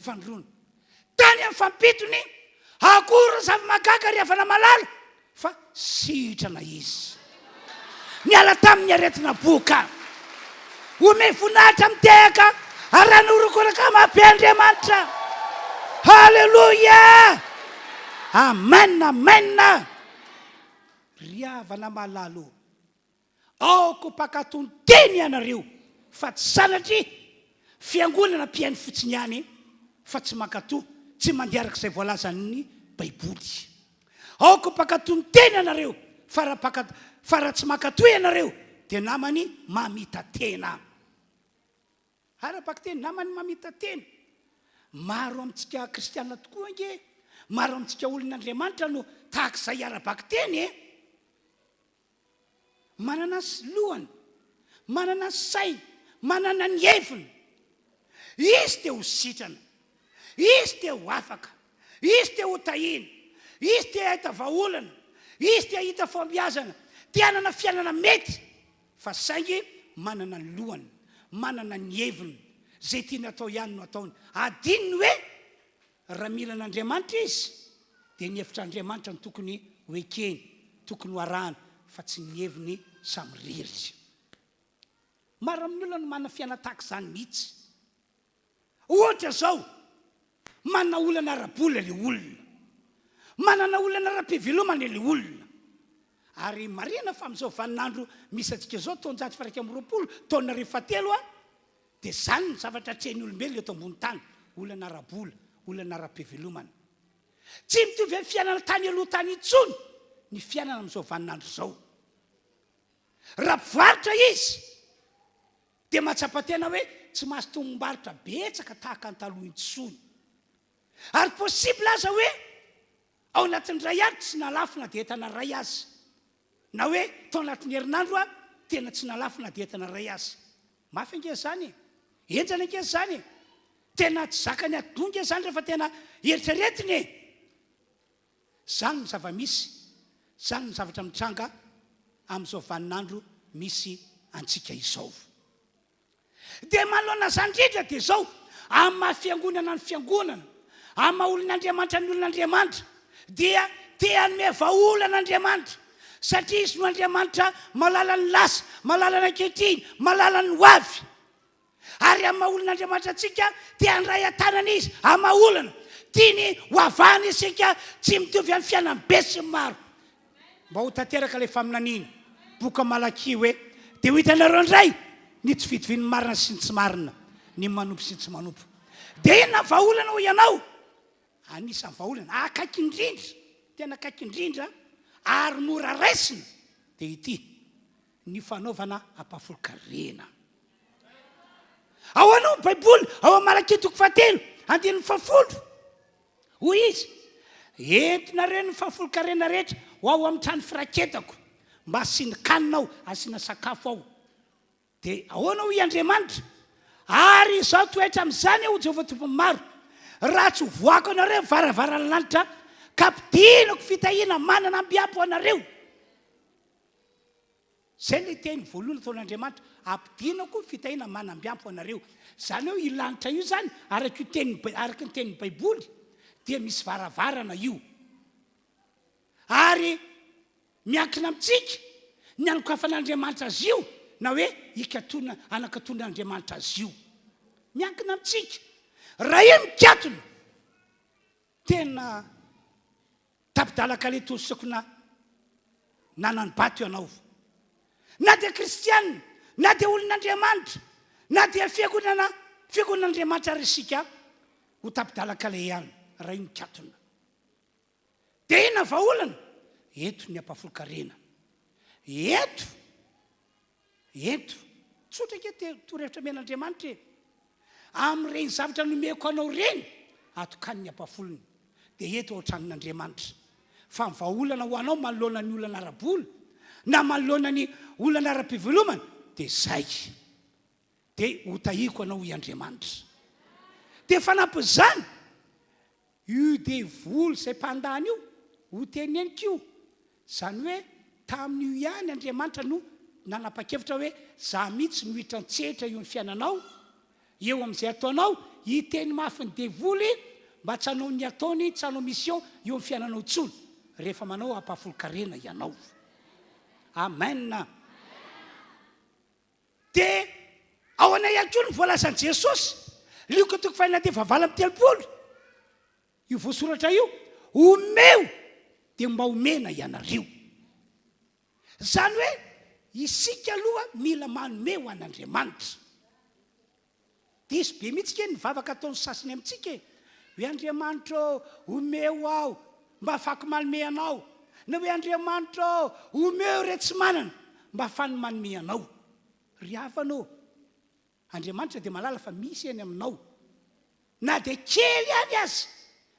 fandrona tany amin'ny fampitony akory zava-magaga ry avana malala fa sitrana izy niala tamin'ny aretina boka ome vonahitra mitehaka ary anorokoraka mabe Andriamanitra halleluja amen ry avana malalo aoko mpakatony teny ianareo fa tsy sanatria fiangonana mpiainy fotsiny ihany fa tsy mankatoa tsy mandeha arak'izay voalazan'ny baiboly aoko mpakatony teny ianareo fa raha tsy mankatoa ianareo dia namany mamita tena ara-paky teny namany mamita tena maro amintsika kristianina tokoa nge maro amintsika olon'Andriamanitra no tahak'izay ara-paky teny manana lohany manana sainy manana ny heviny izy dia ho sitrana izy dia ho afaka izy dia ho tahina izy dia hahita vahaolana izy dia hahita fombiazana dia hanana fiainana mety fa saingy manana ny lohany manana ny heviny zay tiany atao ihany no ataony adininy hoe raha mila n'Andriamanitra izy dia ny hevitr'Andriamanitra ny tokony ho ekeny tokony ho arahana fa tsy ny heviny samiriry maro amin'ny olona no manana fiaina tahaka izany mihitsy ohatra zao manana olana ara-bola le olona, manana olana ara-pivelomana le olona. Ary marina fa amin'izao vaninandro misy atsika zao taonjato faraika amby roapolo taona rehefa telo dia zany ny zavatra treny olombelona eto ambony tany, olana ara-bola, olana ara-pivelomana. Tsy mitovy amin'ny fiainana tany aloha tany intsony ny fiainana amin'izao vaninandro zao. Raha mpivarotra izy dia mahatsapa-tena hoe tsy mahazo tonom-barotra betsaka tahaka ny taloha intsony. Ary possible aza hoe ao anatin'ny ray andro tsy nalafo na dia entana ray azy, na hoe tao anatin'ny herinandro tena tsy nalafo na dia entana ray azy. Mafy ange zany, enjana ange zany, tena tsy zakany adonga zany rehefa tena eritreretiny. Zany ny zava-misy, zany ny zavatra mitranga amin'izao vaninandro misy antsika izao. Dia manoloana zany indrindra dia izao, amin'ny maha-fiangonana ny fiangonana, amin'ny maha-olon'Andriamanitra ny olon'Andriamanitra, dia te hanome vahaolan'Andriamanitra. Satria izy no Andriamanitra malala ny lasa, malala ny ankehitriny, malala ny hoavy. Ary amin'ny maha-olon'Andriamanitra antsika te handray an-tanana izy, amin'ny maha-olana tiany hoavana isika tsy mitovy amin'ny fiainany be sy maro. Mba ho tanteraka ilay faminaniana boka Malakia hoe dia ho hitanareo indray ny tsy fitovian'ny marina sy ny tsy marina, ny manompo sy ny tsy manompo. Dia inona vahaolana ho ianao? Anisan'ny vahaolana akaiky indrindra, tena akaiky indrindra ary mora raisina dia ity ny fanaovana ampahafolo-karena. Ao anao Baiboly, ao amin'ny Malakia 7:1 hoy izy, entinareo ny fahafolo-karena rehetra ho ao amin'ny trano firaketako, mba asiana kaninao, asiana sakafo ao. Dia ahoana hoy Andriamanitra, ary izao toetra amin'izany ho Jehovah tompony maro, raha tsy hovoako anareo varavarana lanitra ka ampidirako fitahiana manana ambiapo anareo. Zay ilay teny voalohany ataon'Andriamanitra, ampidirako fitahiana manana ambiapo anareo. Zany hoe io lanitra io zany araka ny tenin'ny Baiboly dia misy varavarana io. Ary miankina amintsika ny anokafan'Andriamanitra azy io, na hoe anakaton'Andriamanitra azy io. Miankina amintsika. Raha io mikatona, tena tapidalaka ilay tosakona nanany bato ianao. Na dia kristianina, na dia olon'Andriamanitra, na dia fiangonan'Andriamanitra ary isika ho tapidalaka ilay ihany. Raha io mikatona. Dia inona vahaolana? Eto ny ampahafolo-karena. Eto tsotra ke torohevitra men'Andriamanitra e. Amin'ireny zavatra nomeko anao reny atokany ny ampahafolony. Dia eto ao an-tranon'Andriamanitra. Fa ny vahaolana ho anao manoloana ny olana ara-bola na manoloana ny olana ara-pivelomana dia zay. Dia ho tahiko anao i Andriamanitra. Dia fanampy zany, io dia voly izay mpandany io ho teneniko io. Zany hoe tamin'io ihany Andriamanitra no nanapa-kevitra hoe za mihitsy no hitrantsehatra eo amin'ny fiainanao, eo amin'izay ataonao, hiteny mafy ny devoly mba tsy hanao ny ataony, tsy hanao mission eo amin'ny fiainanao intsony rehefa manao ampahafolo-karena ianao. Amen. Dia ao anay ihany koa ny voalazan'i Jesosy, Luka 4:30. Io voasoratra io, omeo dia mba omena ianareo. Zany hoe isika aloha mila manome ho an'Andriamanitra. Dia izy be mihitsy ke nivavaka ataon'ny sasany amintsika e. Hoe Andriamanitra omeo aho mba afaka manome anao. Na hoe Andriamanitra omeo re tsy manana mba afahany manome anao. Ry havanao, Andriamanitra dia malala fa misy eny aminao. Na dia kely ihany azy,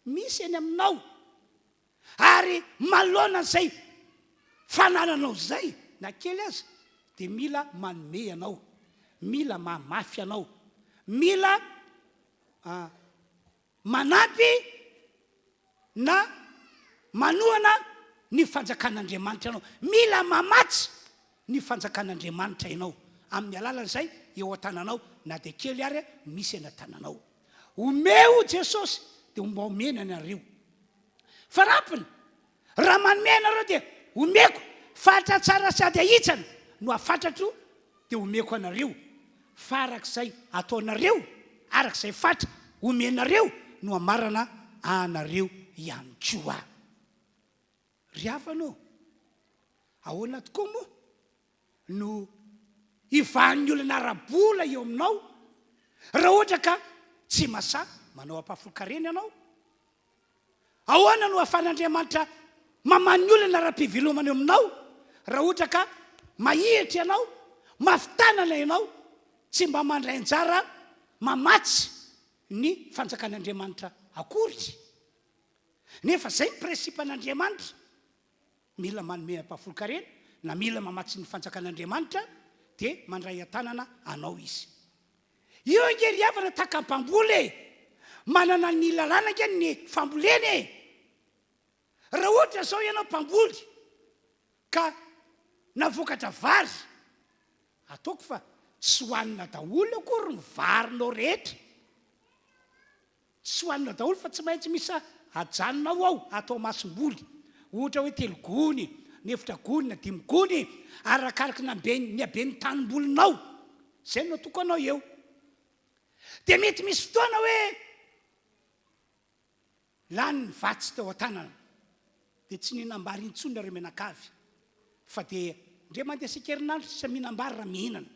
misy eny aminao. Ary manoloana izay fanananao izay, na kely azy, dia mila manome anao, mila mamafy anao, mila manampy na manohana ny fanjakan'Andriamanitra ianao, mila mamatsy ny fanjakan'Andriamanitra ianao. Amin'ny alalan'izay eo an-tananao, na dia kely ary misy eny an-tananao. Omeo Jesosy dia mba omena anareo. Farampina, raha manome anareo dia omeko, fatra tsara sady ahitsana no afatatro dia omeko anareo. Farak'izay ataonareo, arak'izay fatra omenareo no amarana anareo ihany koa. Ry havana ahoana tokoa moa no ivan'ny olona arabola eo aminao raha ohatra ka tsy masa manao ampahafolokareny ianao? Ahoana no ahafan'Andriamanitra maman'ny olona ara-pivelomana eo aminao raha ohatra ka mahihitra ianao, mafitanana ianao, tsy mba mandray anjara mamatsy ny fanjakan'Andriamanitra akory? Nefa zay ny prinsipan'Andriamanitra, mila manome ampahafolokareny na mila mamatsy ny fanjakan'Andriamanitra dia mandray antanana anao izy. Io ngery havana taka mpamboly manana ny lalàna nge ny famboleny. Raha ohatra zao ianao mpamboly ka navokatra vary, ataoko fa tsy hoanina daholo akory ny varinao rehetra, tsy hoanina daholo fa tsy maintsy misy ajanonao ao atao masom-boly, ohatra hoe 3 gony, 4 gony na 5 gony, arakaraka ny haben'ny tanimbolinao. Zay no atoko anao eo. Dia mety misy fotoana hoe lany ny vatsy tao an-tanana dia tsy nihinam-bary intsony nareo menakavy, fa dia ndre mandeha isan-kerinandro tsy mihinam-bary raha mihinana,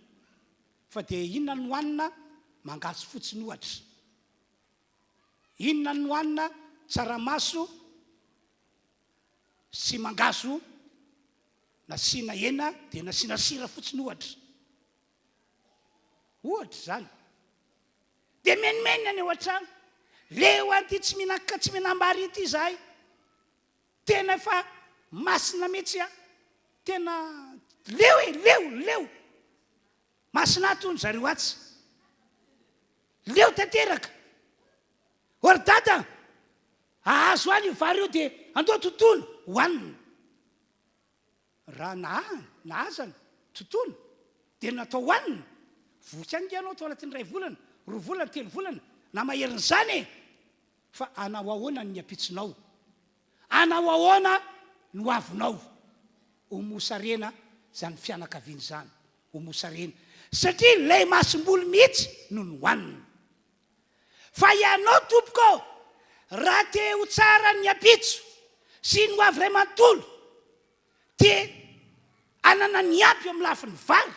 fa dia inona no hoanina? Mangahazo fotsiny ohatra. Inona no hoanina? Tsaramaso sy mangahazo nasiana hena dia nasiana sira fotsiny ohatra. Ohatra zany. Dia menimeny any ao an-trano, leo anty tsy mihinaka tsy mihinam-bary ity zahay, tena efa masina mihitsy tena leo masina tony zareo atsy, leo tanteraka. Ory dada, ahazo any io vary io dia andao tontolo hoanina. Raha nahazana tontolo dia natao hoanina, voky any ianao tao anatin'ny 2 volana, 2 volana, 3 volana na maherin'izany. Fa anao ahoana ny apitsinao? Anao ahoana no avinao? Homosarena zany fianakaviany zany, homosarena, satria lay masom-boly mihitsy no hoanina. Fa ianao tompoko, raha te ho tsara ny apitso sy ny hoavy ray manontolo, te anana ny ampy amin'ny lafin'ny vary,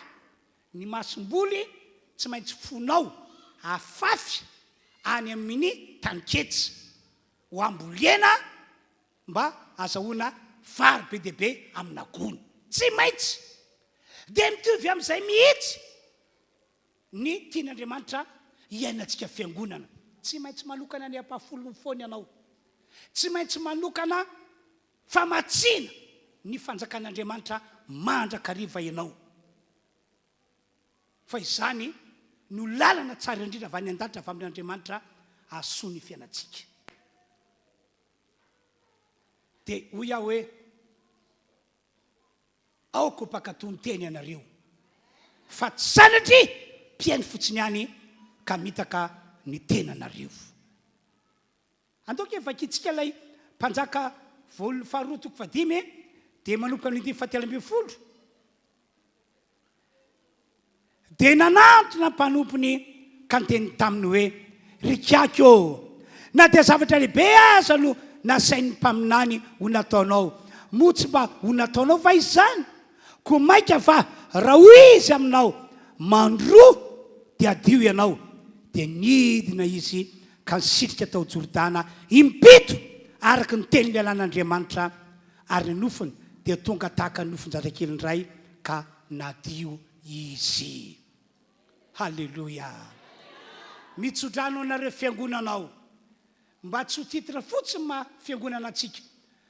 ny masom-boly tsy maintsy fonao afafy any amin'ny taniketsy ho ambolena mba azahoana vary be dia be amina gony. Tsy maintsy. Dia mitovy amin'izay mihitsy ny tian'Andriamanitra iainantsika fiangonana. Tsy maintsy manokana ny ampahafolony foana ianao, tsy maintsy manokana famatsiana ny fanjakan'Andriamanitra mandrakariva ianao. Fa izany no lalana tsara indrindra avy any an-danitra avy amin'Andriamanitra ahasoa ny fiainantsika. Dia hoy aho hoe aoko mpakatony teny ianareo, fa tsy sanatry mpiainy fotsiny ihany ka mitaka ny tenanareo. Antoka vakitsika ilay mpanjaka voly faharoa toko 5 dia manomboka ny 17 dia nanantona mpanompony ka niteny taminy hoe, rikako na dia zavatra lehibe aza no nasain'ny mpaminany ho nataonao, moa tsy mba ho nataonao va izany? Ko maika fa raha hoy izy aminao mandroa dia adio ianao. Dia nidina izy ka nisitrika tao Jordana impito araka ny teny lelan'Andriamanitra, ary nofony dia tonga tahaka ny nofon-jazakely indray ka nadio izy. Halleluja. Mitsodrano anareo fiangonanao, mba tsy ho titira fotsiny ma fiangonana antsika,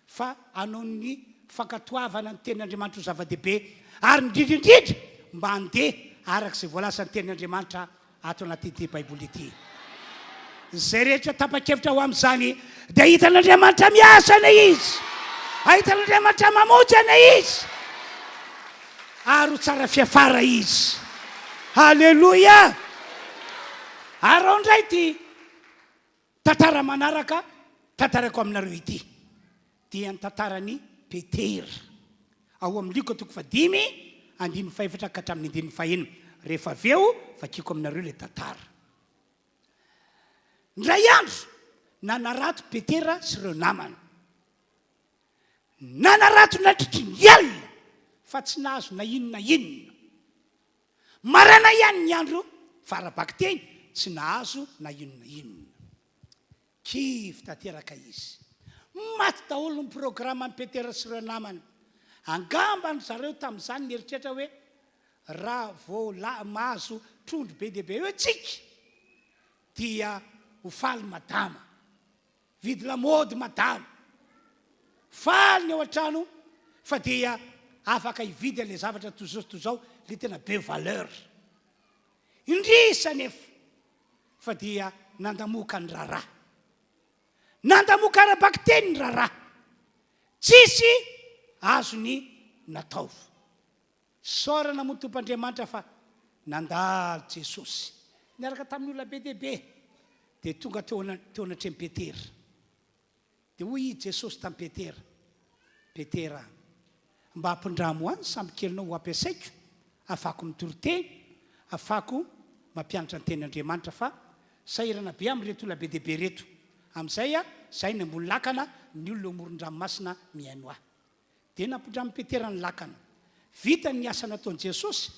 fa anao ny fankatoavana ny tenin'Andriamanitra ho zava-dehibe, ary indrindrindrindra mba handeha arak'izay voalasan'ny tenin'Andriamanitra ato anatyity baiboly ity. Zay rehetra tapa-kevitra ho amin'izany dia hitan'Andriamanitra miasa na izy, ahitan'Andriamanitra mamonjy na izy, ary ho tsara fiafara izy. Halleluja. Ary ao indray ty tantara manaraka tantarako aminareo ity dia ny tantarany Petera, ao amin'ny Luka toko 5:1 ka hatramin'ny 5. Rehefa avy eo vakiko aminareo ilay tantara. Ndray andro nanarato Petera sy ireo namany. Nanarato nandritry ny alina fa tsy nahazo na inona inona. Marana ihany ny andro farabaky teny tsy nahazo na inona inona. Kivy tanteraka izy. Maty daholo ny programa ny Petera sy ireo namany. Angamba ny zareo tamin'izany nieritreritra hoe raha vao mahazo trondro be dia be hoe tsika dia ho faly madama, vidy lamody madama, faly ny ao an-trano fa dia afaka hividy le zavatra toy zao le tena be valeur. Indrisa nefa fa dia nandamoka ny raraha, nandamoka arabaky teny ny raraha, tsisy azony natao. Saorana moa Tompoandriamanitra fa nandalo Jesosy niaraka tamin'ny olona be dia be, dia tonga teo anatreny Petera. Dia hoy i Jesosy tamin'ny Petera, Petera, mba hampindramo any samby kelinao ho ampiasaiko, afako mitoroteny, afako mampianatra ny tenin'Andriamanitra, fa sahirana be amin'reto olona be dia be reto. Amin'izay zay ny ambony lakana ny olona amoron-dranomasina mihaino ahy. Dia nampindramo Petera ny lakana. Vita ny asa nataon'i Jesosy,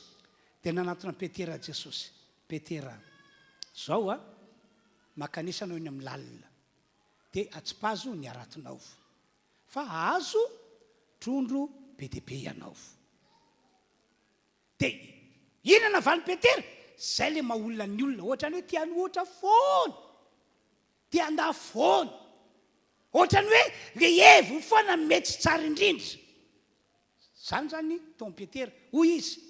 dia nanatona Petera Jesosy. Petera, zao makanesanao iny amin'ny lalina, dia atsipazo ny aratonao, fa azo trondro be dia be ianao. Dia inona navany Petera? Zay le maolona ny olona, ohatrany hoe tiany ohatra foana, tia andà foana, ohatrany hoe le hevo foana mety tsara indrindra. Zany zany Tom Petera, hoy izy,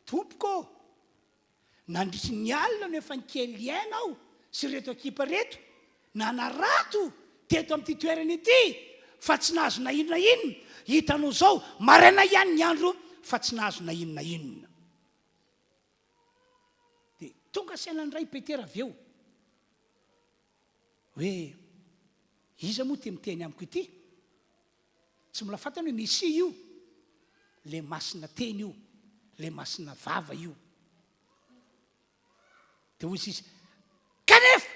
tompoko, nandritry ny alina no efa nikely iainao sy reto ekipa reto, nanarato teto amin'ity toerana ity, fa tsy nahazo na inona inona. Hitanao zao maraina ihany ny andro fa tsy nahazo na inona inona. Dia tonga sainany ray Petera avy eo hoe iza moa te miteny amiko ity? Tsy mbola fantany hoe misy io, le masina teny io, le masina vava io. Dia hoy izy, kanefa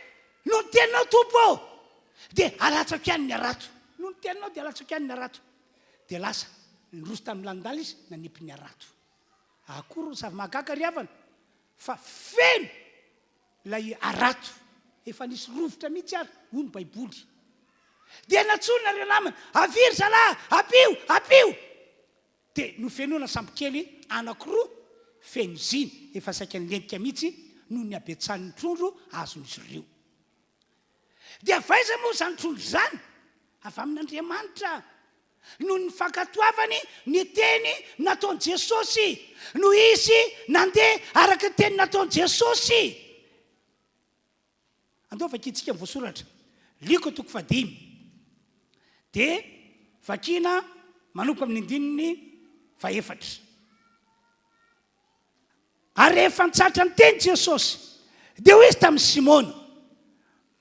no ny teninao tompo dia alatsako ihany ny arato. No ny teninao dia alatsako ihany ny arato. Dia lasa nroso tamin'ny landala izy nanipy ny arato. Akory zava-mahagaga ry havana, fa feno lay arato efa nisy rovotra mihitsy ary, hoy ny Baiboly. Dia natsona ireo namany, aviry zalahy, apio. Dia no fenona sambokely anakiroa, feno ziny efa saika nilentika mihitsy no ny abetsan'ny trondro azon'izy ireo. Dia vaiza moa zany trondro zany? Avy amin'Andriamanitra. No ny fankatoavany ny teny nataon'i Jesosy, no izy nandeha araka teny nataon'i Jesosy. Andao vakitsika amin'ny voasoratra, Liko 5. Dia vakina manompo amin'ny andininy 4. Ary rehefa nitsatra ny teny Jesosy, dia hoy izy tamin'ny Simona,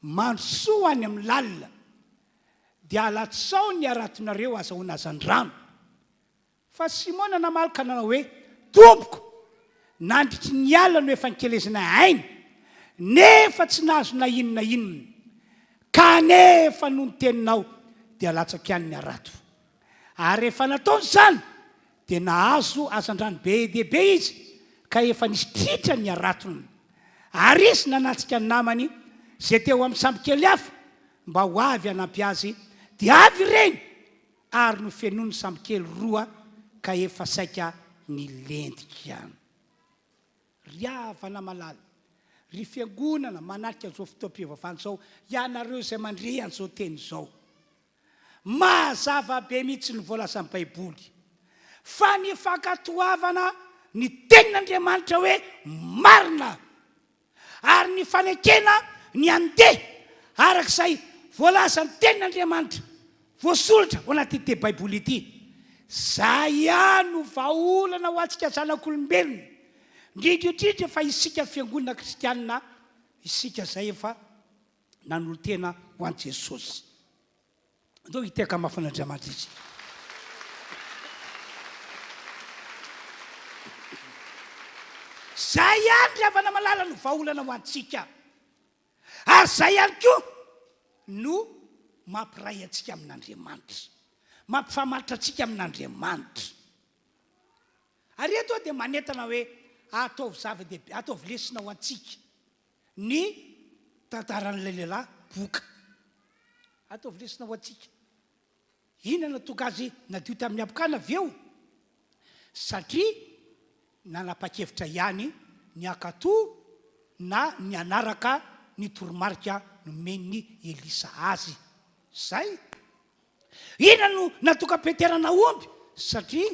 mansoa any amin'ny lalina, dia alatsao ny aratonareo azahoana azan-drano. Fa Simona namalaka nanao hoe, tompoko, nandritry ny alina no efa nikelezina aina, nefa tsy nahazo na inona inona, kanefa no ny teninao dia alatsako ihany ny arato. Ary rehefa nataony zany dia nahazo azan-drano be dia be izy, ka efa nisy tritra ny aratony. Ary izy nanatsika ny namany zay teo amin'ny sambokely hafa mba ho avy hanampy azy, dia avy ireny ary no fenony sambokely 2 ka efa saika nilendika. Ry havana malala, ry fiangonana manatrika an'izao fotoam-pivavahana zao, ianareo izay mandre an'izao teny zao, mazava be mihitsy ny voalazan'ny Baiboly fa ny fankatoavana ny tenin'Andriamanitra hoe marina, ary ny fanekena ny andeha arak'izay voalazan'ny tenin'Andriamanitra voasoratra ao anaty Baiboly ity. Zay ihany no vahaolana ho antsika zanak'olombelona, indrindrindrindra fa isika fiangonana kristianina, isika zay efa nanolo tena ho an'i Jesosy. Andao hiteka mafan'Andriamanitra izy. Zay ihany ry havana malala no vahaolana ho antsika. Ary zay ihany koa no mampiray atsika amin'Andriamanitra, mampifamaritra atsika amin'Andriamanitra. Ary eto dia manentana hoe ataovy zava-dehibe, ataovy lesina ho antsika ny tantaran'ilay lehilahy boka. Ataovy lesina ho antsika. Inona tonga azy nadio tamin'ny abokana avy eo? Satria nanapa-kevitra ihany ny akatoa na ny anaraka ny toromarika nomeny Elisa azy. Zay. Inona no natoka Peterana omby? Satria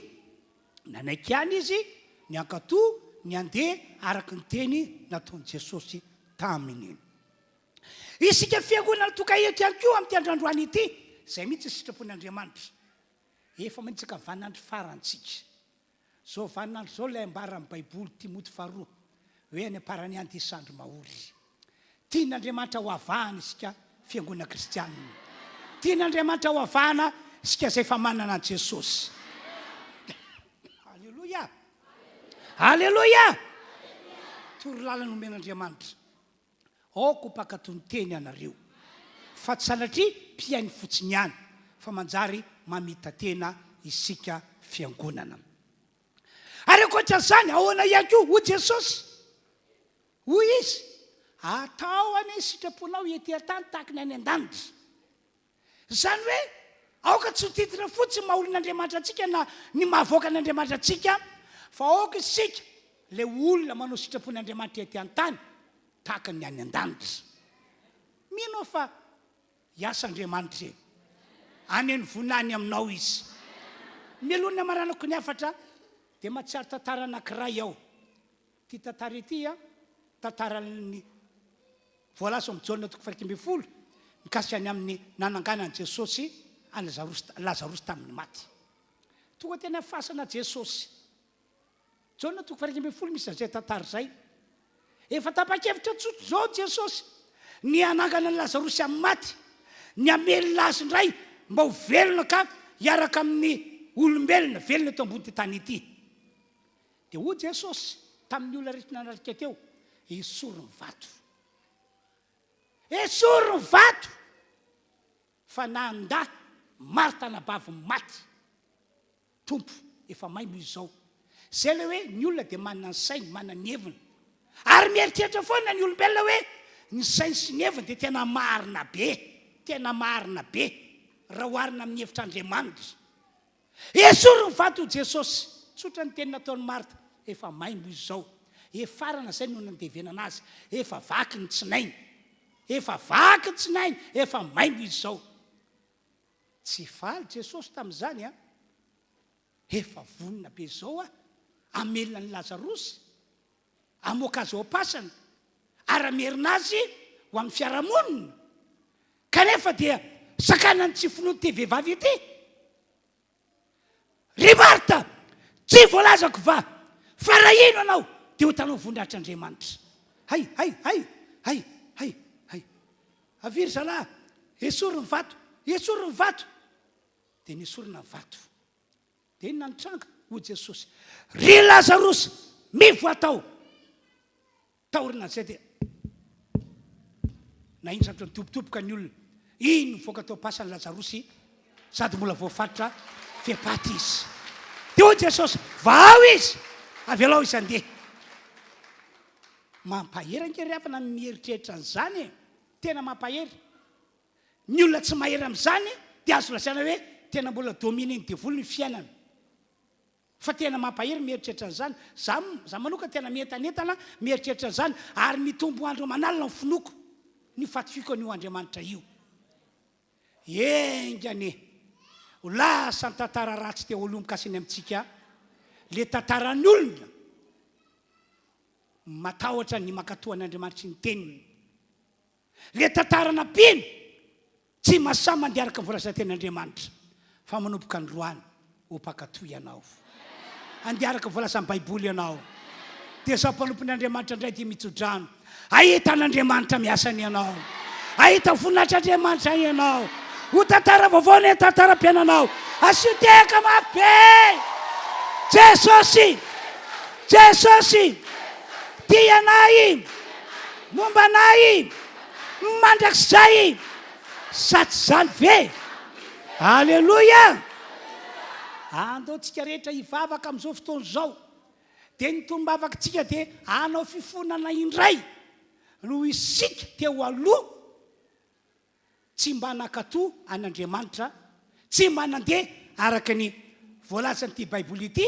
nanaiky ihany izy ny ankatoa ny andeha araka ny teny nataon'i Jesosy taminy. Isika fiangonana toka eto ihany koa amin'ity androandroany ity, zay mihitsy sitrapon'Andriamanitra. Efa manitsaka vaninandro farantsika. Zao vaninandro zao ilay ambara amin'ny Baiboly Timoty 2 hoe any amparany any Isandro mahory. Tian'Andriamanitra ho avahana isika fiangonana kristianina. Tian'Andriamanitra ho avahana isika izay efa manana an Jesosy. Halleluja. Halleluja. Toro lalana nomen'Andriamanitra. Aoko mpakatony teny anareo. Fa tsy sanatria mpiainy fotsiny ihany, fa manjary mamita tena isika fiangonana. Ary ankoatra zany, ahoana ihany koa ho Jesosy? Hoy izy, atao any sitraponao ety an-tany tahaka ny any an-danitra. Zany hoe, aoka tsy ho titira fotsiny maha-olon'Andriamanitra antsika na ny mahavoaka an'Andriamanitra antsika, fa aoka isika le olona manao sitrapon'Andriamanitra ety an-tany tahaka ny any an-danitra. Mino fa hiasa Andriamanitra any ny vonany aminao izy. Mielona maranako ny afatra dia mahatsiaro tantara anankiray ao. Ty tantara ity tantaran'ny voalaza amin'ny Jaona 1:20 mikasika any amin'ny nananganan'i Jesosy any Lazarosy tamin'ny maty. Tonga tena fasana Jesosy. Jaona 1:20 misy an'izay tantara zay. Efa tapa-kevitra tsotra zao Jesosy ny anangana ny Lazarosy amin'ny maty, ny amelona azy indray mba ho velona ka hiaraka amin'ny olombelona velona eto ambony tany ity. Dia ho Jesosy tamin'ny olona rehetra nanarika teo, esoriny vato. Esoriny vato fa nanda Marta nabavy maty. Tompo, efa maimbo izao. Zay le hoe ny olona dia manana ny sainy, manana ny heviny. Ary mieritreritra foana ny olombelona hoe ny sainy sy ny heviny dia tena marina be, tena marina be raha oharina amin'ny hevitr'Andriamanitra. Esoriny vato Jesosy, tsotra ny teny nataon'ny Marta, efa maimbo izao. Efarana zay no nandevenana azy, efa vaky ny tsinainy, efa vaky ny tsinainy, efa maimbo izao. Tsy faly Jesosy tamin'izany efa vonina be izao amelona ny Lazarosy, amoaka azy ao am-pasana, ara-merina azy ho amin'ny fiarahamonina. Kanefa dia sakana ny tsy finoany ty vehivavy ity. Ry Marta, tsy voalazako va, fa raha ino anao dia ho tanao voninahitr'Andriamanitra. Hay. Aviry zalahy, esoriny vato, esoriny vato. Dia nesorina vato. Dia inona ny tranga ho Jesosy? Ry Lazarosy, mivoatao. Taorina zay dia naindratra nitobotoboka ny olona. Ino mivoaka tao am-pasany Lazarosy sady mbola voafatotra fepaty izy. Dia ho Jesosy, vao izy, avy alao izy andeha. Mampahery ankery afana mieritreritra an'izany. Tena mampahery. Ny olona tsy mahery amin'izany dia azo lasaina hoe tena mbola domine ny devoly ny fiainana. Fa tena mampahery mieritreritra an'izany. Za manoka tena mientanentana mieritreritra an'izany ary mitombo andro manalina ny finoko ny fatifiko an'io Andriamanitra io. Engane, ho lasa ny tantara ratsy teo aloha mikasiny amintsika, le tantaran'ny olona matahotra ny mankatoa an'Andriamanitra ny teniny. Le tantarana pino tsy mahasahy mandeha araka ny voalaza-ten'Andriamanitra, fa manomboka androany ho mpankatoa ianao. Andeha araka ny voalaza ny Baiboly ianao. Dia zao mpanompon'Andriamanitra indray dia mitsodrano. Ahita an'Andriamanitra miasany ianao. Ahita voninahitr'Andriamanitra ianao. Ho tantara vaovao ny tantaram-piainanao. Asioteka mafy be. Jesosy, Jesosy, tia anay, momba anay, mandrakizay, sa tsy zany ve? Alleloia! Andao tsika rehetra hivavaka amin'izao fotoana izao, dia ny tombavakatsika dia anao fifonana indray no isika teo aloha, tsy mba nankato an'Andriamanitra, tsy mba nandeha araka ny voalazan'ity baiboly ity,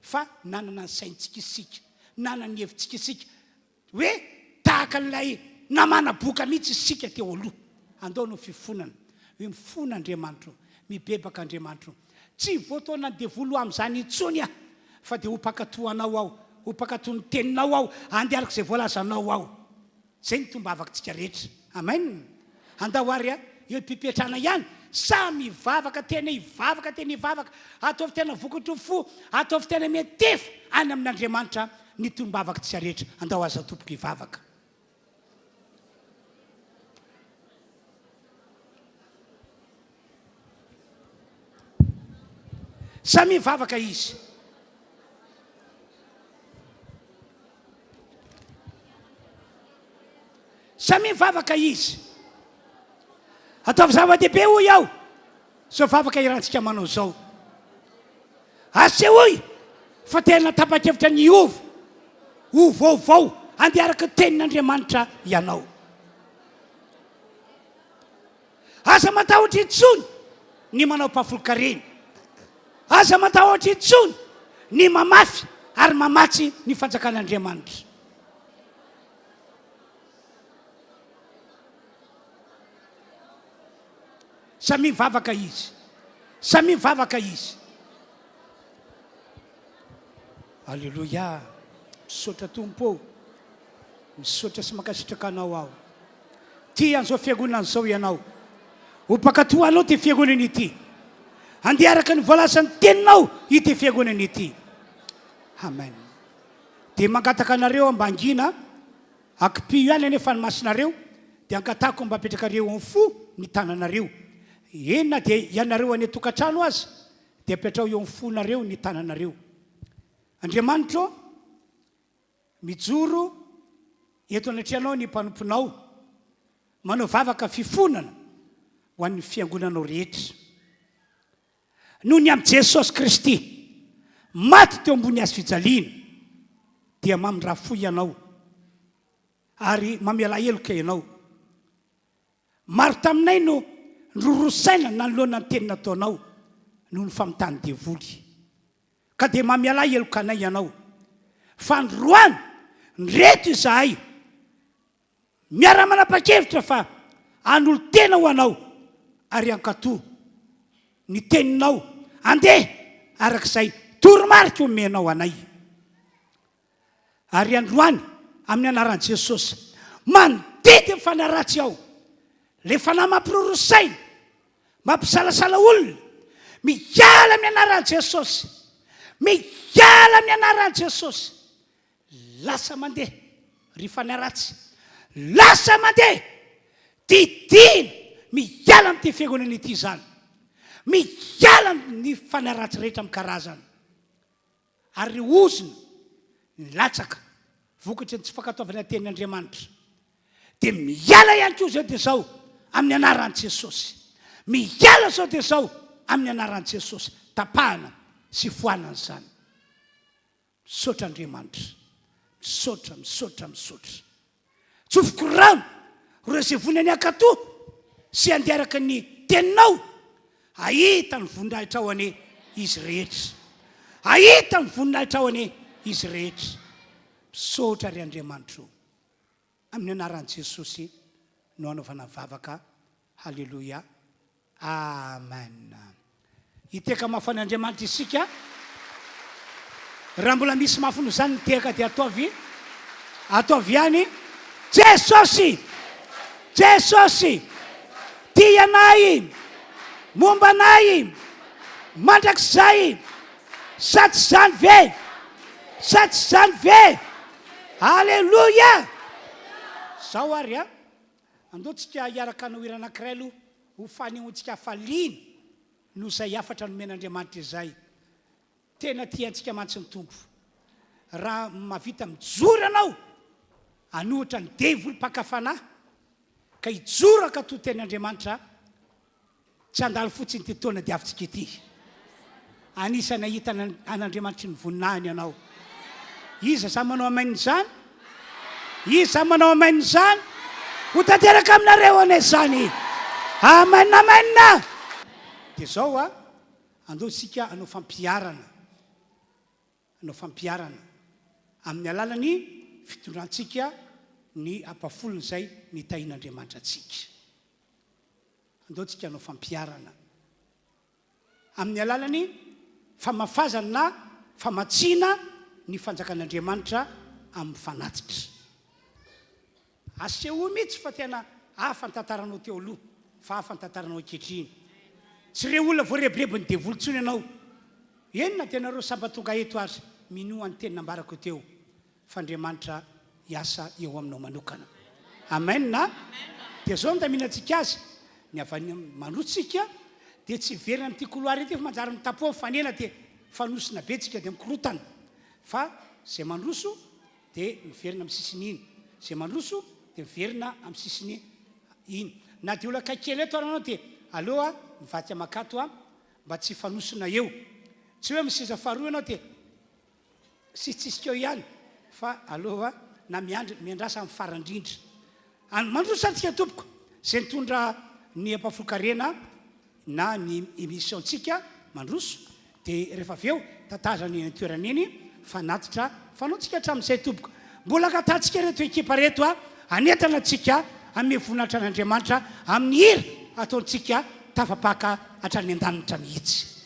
fa nanana ny saintsika isika, nanana ny hevitsika isika, hoe tahaka n'ilay namana boka mihitsy isika teo aloha. Andao no fifonana, hoe mifona Andriamanitra, mibebaka Andriamanitra. Tsy voataona ny devolo amin'izany intsony aho, fa dia hopakatoanao aho, hopakato ny teninao aho, andeha araka izay voalazanao aho. Zay ny tombavakatsika rehetra. Amen. Andao ary eo mpipetrana ihany, samy hivavaka tena hivavaka, tena hivavaka, ataovy tena vokatry fo, ataovy tena metefa any amin'Andriamanitra ny tombavakatsika rehetra. Andao aza tompoko hivavaka. Samy hivavaka izy. Samy hivavaka izy. Ataovy zava-dehibe hoy aho, zao vavaka irantsika manao zao. Ase hoy, fa tena tapa-kevitra ny ovo vaovao, andeha araka tenin'Andriamanitra ianao. Aza matahotra intsony ny manao mpafolo-karena. Aza matahotra intsony ny mamafy ary mamatsy ny fanjakan'Andriamanitra. Samy mivavaka izy. Samy mivavaka izy. Alleluia. Misaotra tompo, misaotra sy mankasitraka anao aho. Ty an'izao fiangonana izao ianao, hopakatoanao ty fiangonana ity, andeha araka ny voalazan'ny teninao ity fiangonana ity. Amen. Dia mangataka anareo ambangina, akipio ihany anefa ny masinareo, dia angatako mba apetrakareo amin'ny fo ny tananareo. Enina dia ianareo any tokantrano azy, dia apetrao eo amin'ny fonareo ny tananareo. Andriamanitra, mijoro eto anatrehanao ny mpanomponao, manao vavaka fifonana ho an'ny fiangonanao rehetra. Noho ny amin'i Jesosy Kristy maty teo ambony hazo fijaliana, dia mamindrafo ianao ary mamela heloka ianao. Maro taminay no nrorosaina nanoloana ny teny nataonao noho ny famitany devoly, ka dia mamela heloka anay ianao. Fa androany nreto izahay miara-manapa-kevitra fa anolo tena ho anao ary ankato ny teninao, andeha arak'izay toromarika omenao anay. Ary androany amin'ny anaran'i Jesosy mandidy ny fanaratsy ao, le fanahy mampirorosaina, mampisalasala olona, miala amin'ny anaran'i Jesosy, miala amin'ny anaran'i Jesosy, lasa mandeha ry fanaratsy, lasa mandeha didina, miala amin'ity fiangonana ity zany, miala ny fanaratsy rehetra amin'ny karazany. Ary ozona ny latsaka vokatry ny tsy fankataovana tenin'Andriamanitra, dia miala ihany koa zao dia zao amin'ny anaran'i Jesosy, miala zao dia zao amin'ny anaran'i Jesosy, tapahana sy foanana zany. Misaotra Andriamanitra, misaotra, misaotra, misaotra. Tsofoko rano ro izay vonany ankato sy andeha araka ny teninao, ahita ny voninahitra ao ane izy rehetra, ahita ny voninahitra ao ane izy rehetra. Misaotra ry Andriamanitra, amin'ny anaran'i Jesosy no anaovana vavaka. Halleluia. Amen. Hiteka mafana Andriamanitra isika. Raha mbola misy mafono zany ny teka dia ataovy ihany. Jesosy, Jesosy, tia anay, momba anay, mandrakizay, sa tsy zany ve? Sa tsy zany ve? Alleluia. Zao ary a, andoatsika hiaraka hanao hira anankiray aloha, ho fanehoantsika hafaliana noho izay afatra nomen'Andriamanitra izay. Tena tiantsika mantsy ny tompo. Raha mavita mijoro anao anohatra ny devoly mpakafanahy, ka hijoro ankato tenin'Andriamanitra, tsy andalo fotsiny ty taona diavintsika ity anisana hita an'Andriamanitra ny voninahiny ianao iza sa manao amainy zany iza sa manao amainy zany ho tanteraka aminareo ane zany amaina dia zao andao sika anao fampiarana amin'ny alalany fitondrantsika ny ampafolony zay ny tahin'Andriamanitra atsika andao tsika anao fampiarana amin'ny alalany famafazana na famatsiana ny fanjakan'Andriamanitra amin'ny fanatitra aseho mihitsy fa tena afantantaranao teo aloha fa afantantaranao ankehitriny tsy reo olona voarebirebiny devoly tsony ianao enona tenareo sabatonga eto azy mino any teny nambarako teo fa Andriamanitra hiasa eo aminao manokana amen na dia zao no taminantsika azy ny avany mandrotsika dia tsy verina amin'ity koloary ity fa manjary mitapoa fanena dia fanosina be tsika dia mikorotana fa zay mandroso dia miverina amin'ny sisiny iny zay mandroso dia miverina amin'ny sisiny iny na dia olona kaikely eto aranao dia aleoa mivaky amakato mba tsy fanosina eo tsy hoe miseza faharoa ianao dia sitsisika eo ihany fa aleoa na miandrasa amin'ny farandrindra mandroso antsika tompoko zay nitondra ny ampafokarena na ny émissiontsika mandroso dia rehefa avy eo tatazany toerana iny fanatitra fanaontsika hatramin'izay tompoko mbola katantsika reto ekipa reto anentana antsika amin'ny voninahitra an'Andriamanitra amin'ny hira ataontsika tafapaka hatrany an-danitra mihitsy It's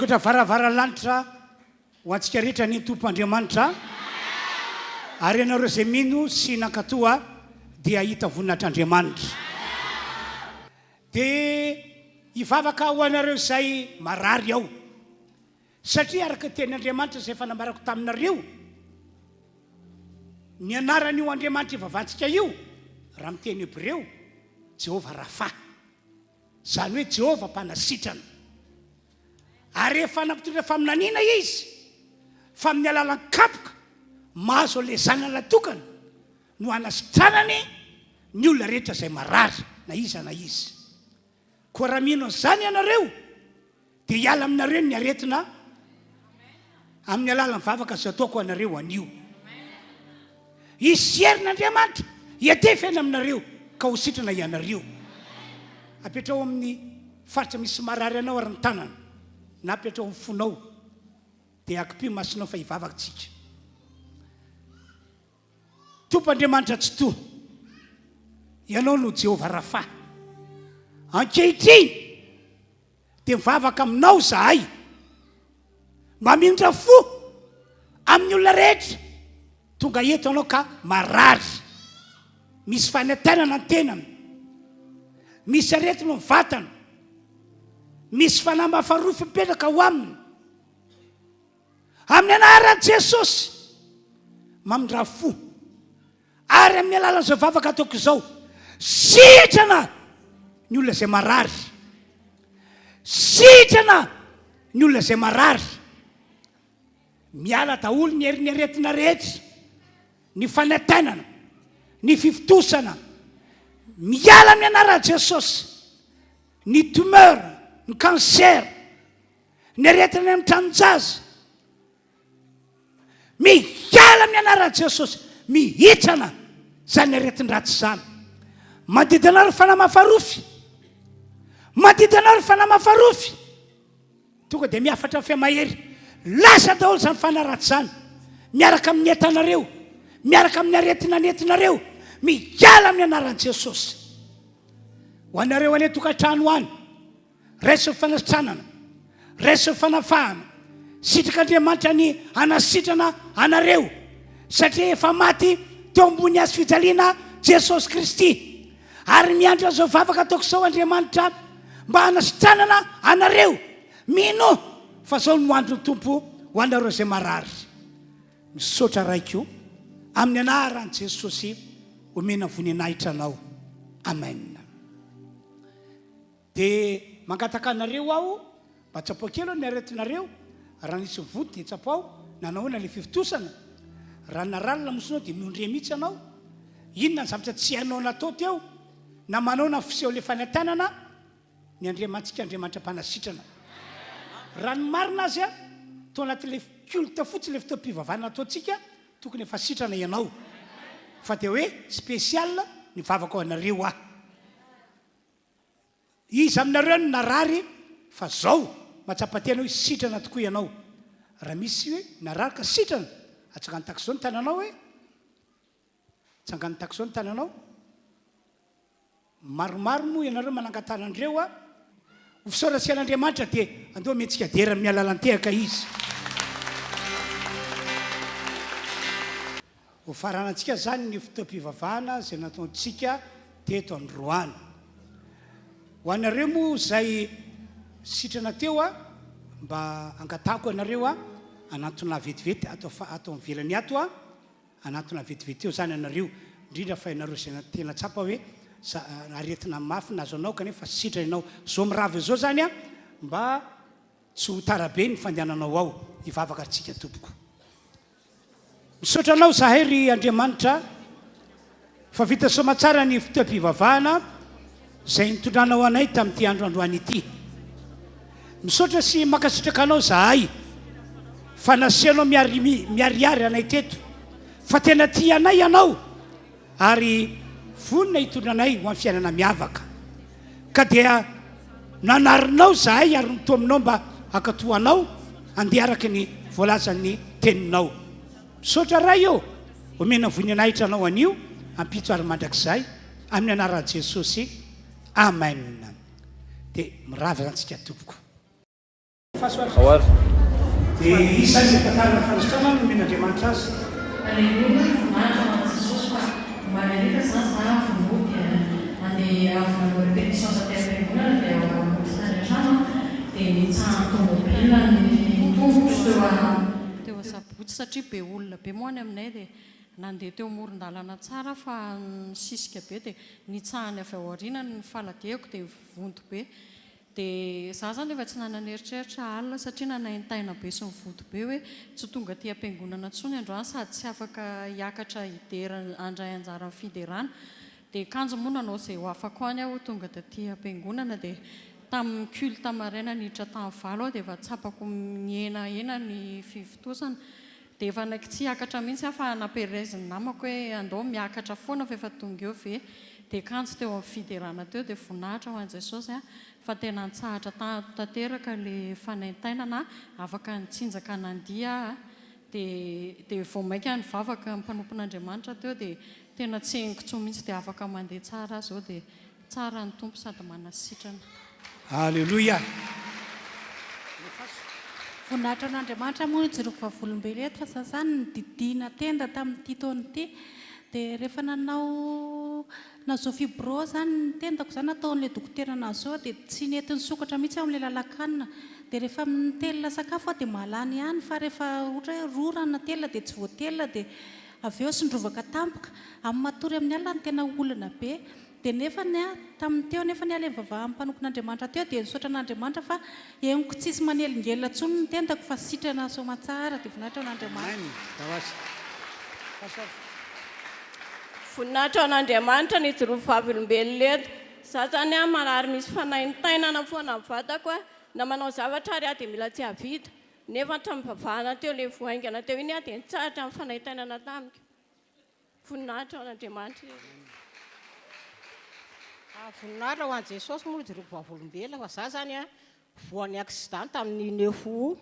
misaotra varavaralanitra ho antsika rehetra ny tompo Andriamanitra ary ianareo izay mino sy nankatoa dia hita voninatr'Andriamanitra dia hivavaka ho anareo izay marary ao satria araka tenin'Andriamanitra izay fanambarako taminareo ny anaran'io Andriamanitra ivavahantsika io raha miteny Hebreo Jehova Rafa zany hoe Jehova mpanasitrana ary rehefa nampitondra faminaniana izy fa amin'ny alalan'ny kapoka mahazo le zanana tokana no anasitranany ny olona rehetra izay marary na iza na izy koa raha mino an'izany ianareo dia hiala aminareo ny aretina amin'ny alalan'ny vavaka izay ataoko anareo anio izy herin'Andriamanitra hiatefana aminareo ka ho sitrana ianareo apetrao amin'ny faritra misy marary anao ary ny tanana na apetrao amin'ny fonao dia akipio masinao fa hivavakatsika tompo Andriamanitra tsy to ianao no Jehova Rafa ankehitriny dia mivavaka aminao zahay mamindra fo amin'ny olona rehetra tonga eto anao ka marary misy fanantenana ny tenany misy aretina ny vatana misy fanamafαρofy mipetraka ho aminy amin'ny anaran'i Jesosy mamindra fo ary amin'ny alalan'izao vavaka ataoko izao sitrana ny olona izay marary sitrana ny olona izay marary miala daholo ny herin'ny aretina rehetra ny fanantenana ny fifitosana miala amin'ny anaran'i Jesosy ny tumeur ny cancer ny aretina amin'ny tranonjaza miala amin'ny anaran'i Jesosy mihitsana zany aretin-dratsy zany manodidina ry fanamafαρofy manodidina ry fanamafαρofy tonga dia miafatra fiamahery lasa daholo zany fanaratsy zany miaraka amin'ny entanareo miaraka amin'ny aretina nentinareo miala amin'ny anaran'i Jesosy ho anareo any tokantrano any resy fanasitranana resy fanafahana sitrik'Andriamanitra ny anasitrana anareo satria efa maty teo ambony azy fijaliana Jesosy Kristy ary miandra zao vavaka ataoko izao Andriamanitra mba hanasitranana anareo mino fa zao no andro tompo ho anareo izay marary misaotra raiko amin'ny anaran'i Jesosy omena voninahitra anao amen dia mangataka anareo aho mba tsapo kely ny aretinareo raha nisy voto dia tsapo aho nanahoana le fifitosana raha naralina mosonao dia miondre mihitsy anao inona ny zavatra tsy hainao natao teo na manao na fiseho le fanantenana ny Andriamantsika Andriamanitra mpanasitrana raha ny marina azy a to anatin'le culte fotsy le fitaom-pivavahana ataontsika tokony efa sitrana ianao fa dia hoe spécial ny vavaka ao anareo ah izy aminareo ny narary fa zao matsapatena hoe sitrana tokoa ianao raha misy hoe narary ka sitrana atsangany tahaka izao ny tananao hoe tsangany tahaka izao ny tananao maromaro moa ianareo manangatanandreo a ho fisaorantsian'Andriamanitra dia andeo mentsika dera amin'ny alalantehaka izy ho faranantsika zany ny fotoam-pivavahana izay nataontsika teto androany ho anareo moa izay sitrana teo a mba angatako anareo a anatona vetivety atao mivelany ato a anatona vetivety eo zany anareo indrindra fa ianareo izay tena tsapa hoe aretina mafy nazo anao kanefa sitra ianao zao mirava zao zany a mba tsy ho tarabe ny fandehananao ao hivavaka antsika tompoko misaotra anao zahay ry Andriamanitra fa vita somatsara ny fotoam-pivavahana izay nitondranao anay tamin'ity andro androany ity misaotra sy makasitraka anao zahay fa nasianao miariary anay teto fa tena tia anay ianao ary vonina hitondranay ho amin'ny fiainana miavaka ka dia nanarinao zahay ary nito aminao mba hakatoanao andeha araka ny voalazan'ny teninao misaotra raha eo omena voninahitra anao anio ampitso ary mandrakizay amin'ny anaran'i Jesosy amen dia mirava antsika tompoko Awary. dia isan'ny tantarana fanasitrana no men'andriamanitra azy Aleluia, voninahitra ho an'i Jesosy fa mbola hariva zany za vombo dia mandeha avy nanao répétition tanteram-piangonana dia ao ambony tany an-trano dia nitsahana tômôbilina ny tongotra teo asabotsy satria be olona be moa any aminay dia nandeha teo amoron-dalana tsara fa nisisika be dia nitsahany avy ao aoriana ny faladihako dia vonto be dia za zany efa tsy nananeritreritra alina satria nanaintaina be sy mivoto be hoe tsy tonga ty am-piangonana ntsony androany sady tsy afaka hiakatra hidera andray anjara ny fiderana dia kanjo moa nanao izay ho afaka any aho tonga da ty am-piangonana dia tamin'ny culte maraina niditra tamin'ny valo aho dia efa tsapako mienahena ny fivitosana dia efa naiky tsy hiakatra mihitsy aho fa napereziny namako hoe andao miakatra foana fa efa tonga eo ve dia kanjo teo amin'ny fiderana teo dia voninahitra ho an'i Jesosy fa tena nitsahatra tanteraka le fanaintaina na afaka nitsinjaka nandia dia vao maika nivavaka ny mpanompon'Andriamanitra teo dia tena tsy henikitsoa mihitsy dia afaka mandeha tsara zao dia tsara ny tompo sady manasitrana. Alleluia. Voninahitra an'Andriamanitra moa ny jiroko vavolombely eto fa za zany nididina tenda tamin'ity taona ity dia rehefa nazao fibro zany ny tendako zany nataon'ilay dokotera nazao dia tsy nentiny sokatra mihitsy amin'ilay lalakanina dia rehefa mitelina sakafo dia malany ihany fa rehefa ohatra hoe rorana telina dia tsy voatelina dia avy eo syndrovaka tampoka amin'ny matory amin'ny alina ny tena olana be dia nefa tamin'ny teo nefa ny alay vavahan'ny mpanompon'Andriamanitra teo dia nisaotra an'Andriamanitra fa henoko tsisy manelingelina tsony ny tendako fa sitrana somatsara dia voninahitra an'Andriamanitra. Voninahitra an'Andriamanitra ny jiroko vavolombelona eto za zany marary misy fanaintainana foana ny vatako na manao zavatra ary dia mila tsy havita nefa hatramin'ny vavahana teo ilay voaingana teo iny dia nitsahatra amin'ny fanaintainana tamiko. Voninahitra an'Andriamanitra. Voninahitra ho an'i Jesosy moa jiroko vavolombelona fa za zany voan'ny accident tamin'ny 9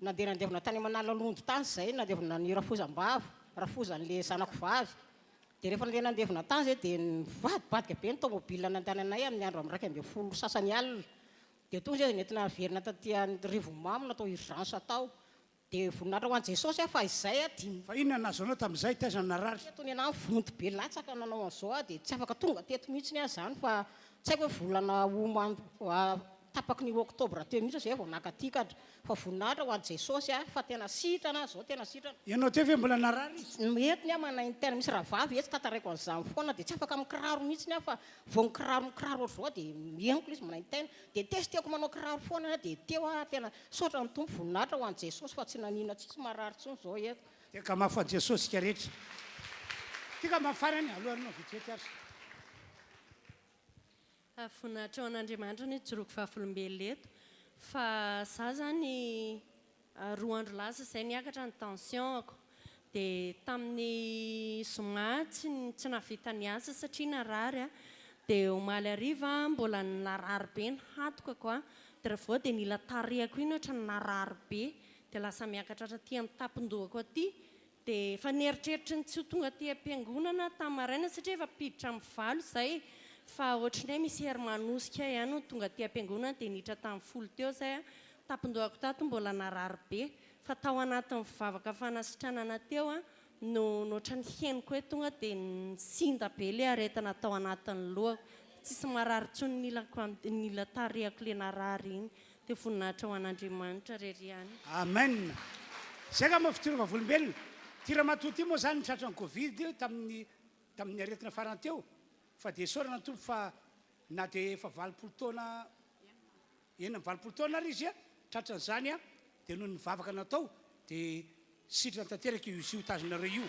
nandeha tany Manalalondo tany zay nandevina ny rafozan'le zanako vavy dia rehefa nandevina tany zay dia nivadibadika be ny tômôbilina nandehananay amin'ny andro amin'ny 1:10 sasany alina dia tonga zay nentina verina taty Rivomamo natao urgence tao dia voninahitra ho an'i Jesosy fa izay fa inona nazo anao tamin'izay taizana narary tony ana vonto be latsaka nanao an'izao dia tsy afaka tonga teto mihitsy ny zany fa tsy haiko hoe volana tapaky ny oktobra teo mihitsy zay vao nakatikatra fa voninahitra ho an'i Jesosy fa tena sitrana zao tena sitrana ianao teo ve mbola narary mety ny manaintaina misy rahavavy tsy tataraiko an'izany foana dia tsy afaka mikiraro mihitsy ny fa vao mikiraro zao dia mieniko izy manaintaina dia testeko manao kiraro foana dia teo tena sotra ny tompo voninahitra ho an'i Jesosy fa tsy nanina tsisy marary tsony zao eto teka mafa Jesosy ka rehetra tika mafarany alohanao vitivety azy. Voninahitra an'Andriamanitra ny jiroko vavolombelona eto fa za zany 2 andro lasa izay niakatra ny tensionako dia tamin'ny zoma tsy navita ny asa satria narary dia omaly hariva mbola narary be ny hatokako dia rehefa dia nila tarehako iny ohatra ny narary be dia lasa miakatra aty amin'ny tapon-dohako aty dia efa nieritreritra ny tsy tonga aty am-piangonana tamin'ny maraina satria efa piditra amin'ny valo izay fa ohatran'ny hoe misy hery manosika ihany tonga aty am-piangonana dia niditra tamin'ny 10 teo izay tapon-dohako tato mbola narary be fa tao anatin'ny vavaka fanasitranana teo no ohatran'ny henoko hoe tonga dia nisinda be ilay aretina tao anatin'ny lohako tsisy marary tsony nila tarehako ilay narary iny dia voninahitra ho an'Andriamanitra rery ihany. Amen. Zay ka mahafitirana vavolombelona tira matoty moa zany nitratra ny Covid tamin'ny aretina farany teo fa dia sorana tompo fa na dia efa 20 taona eny 20 taona ary izy tratra n'izany dia noho nivavaka natao dia sitrana tanteraka io tazonareo io.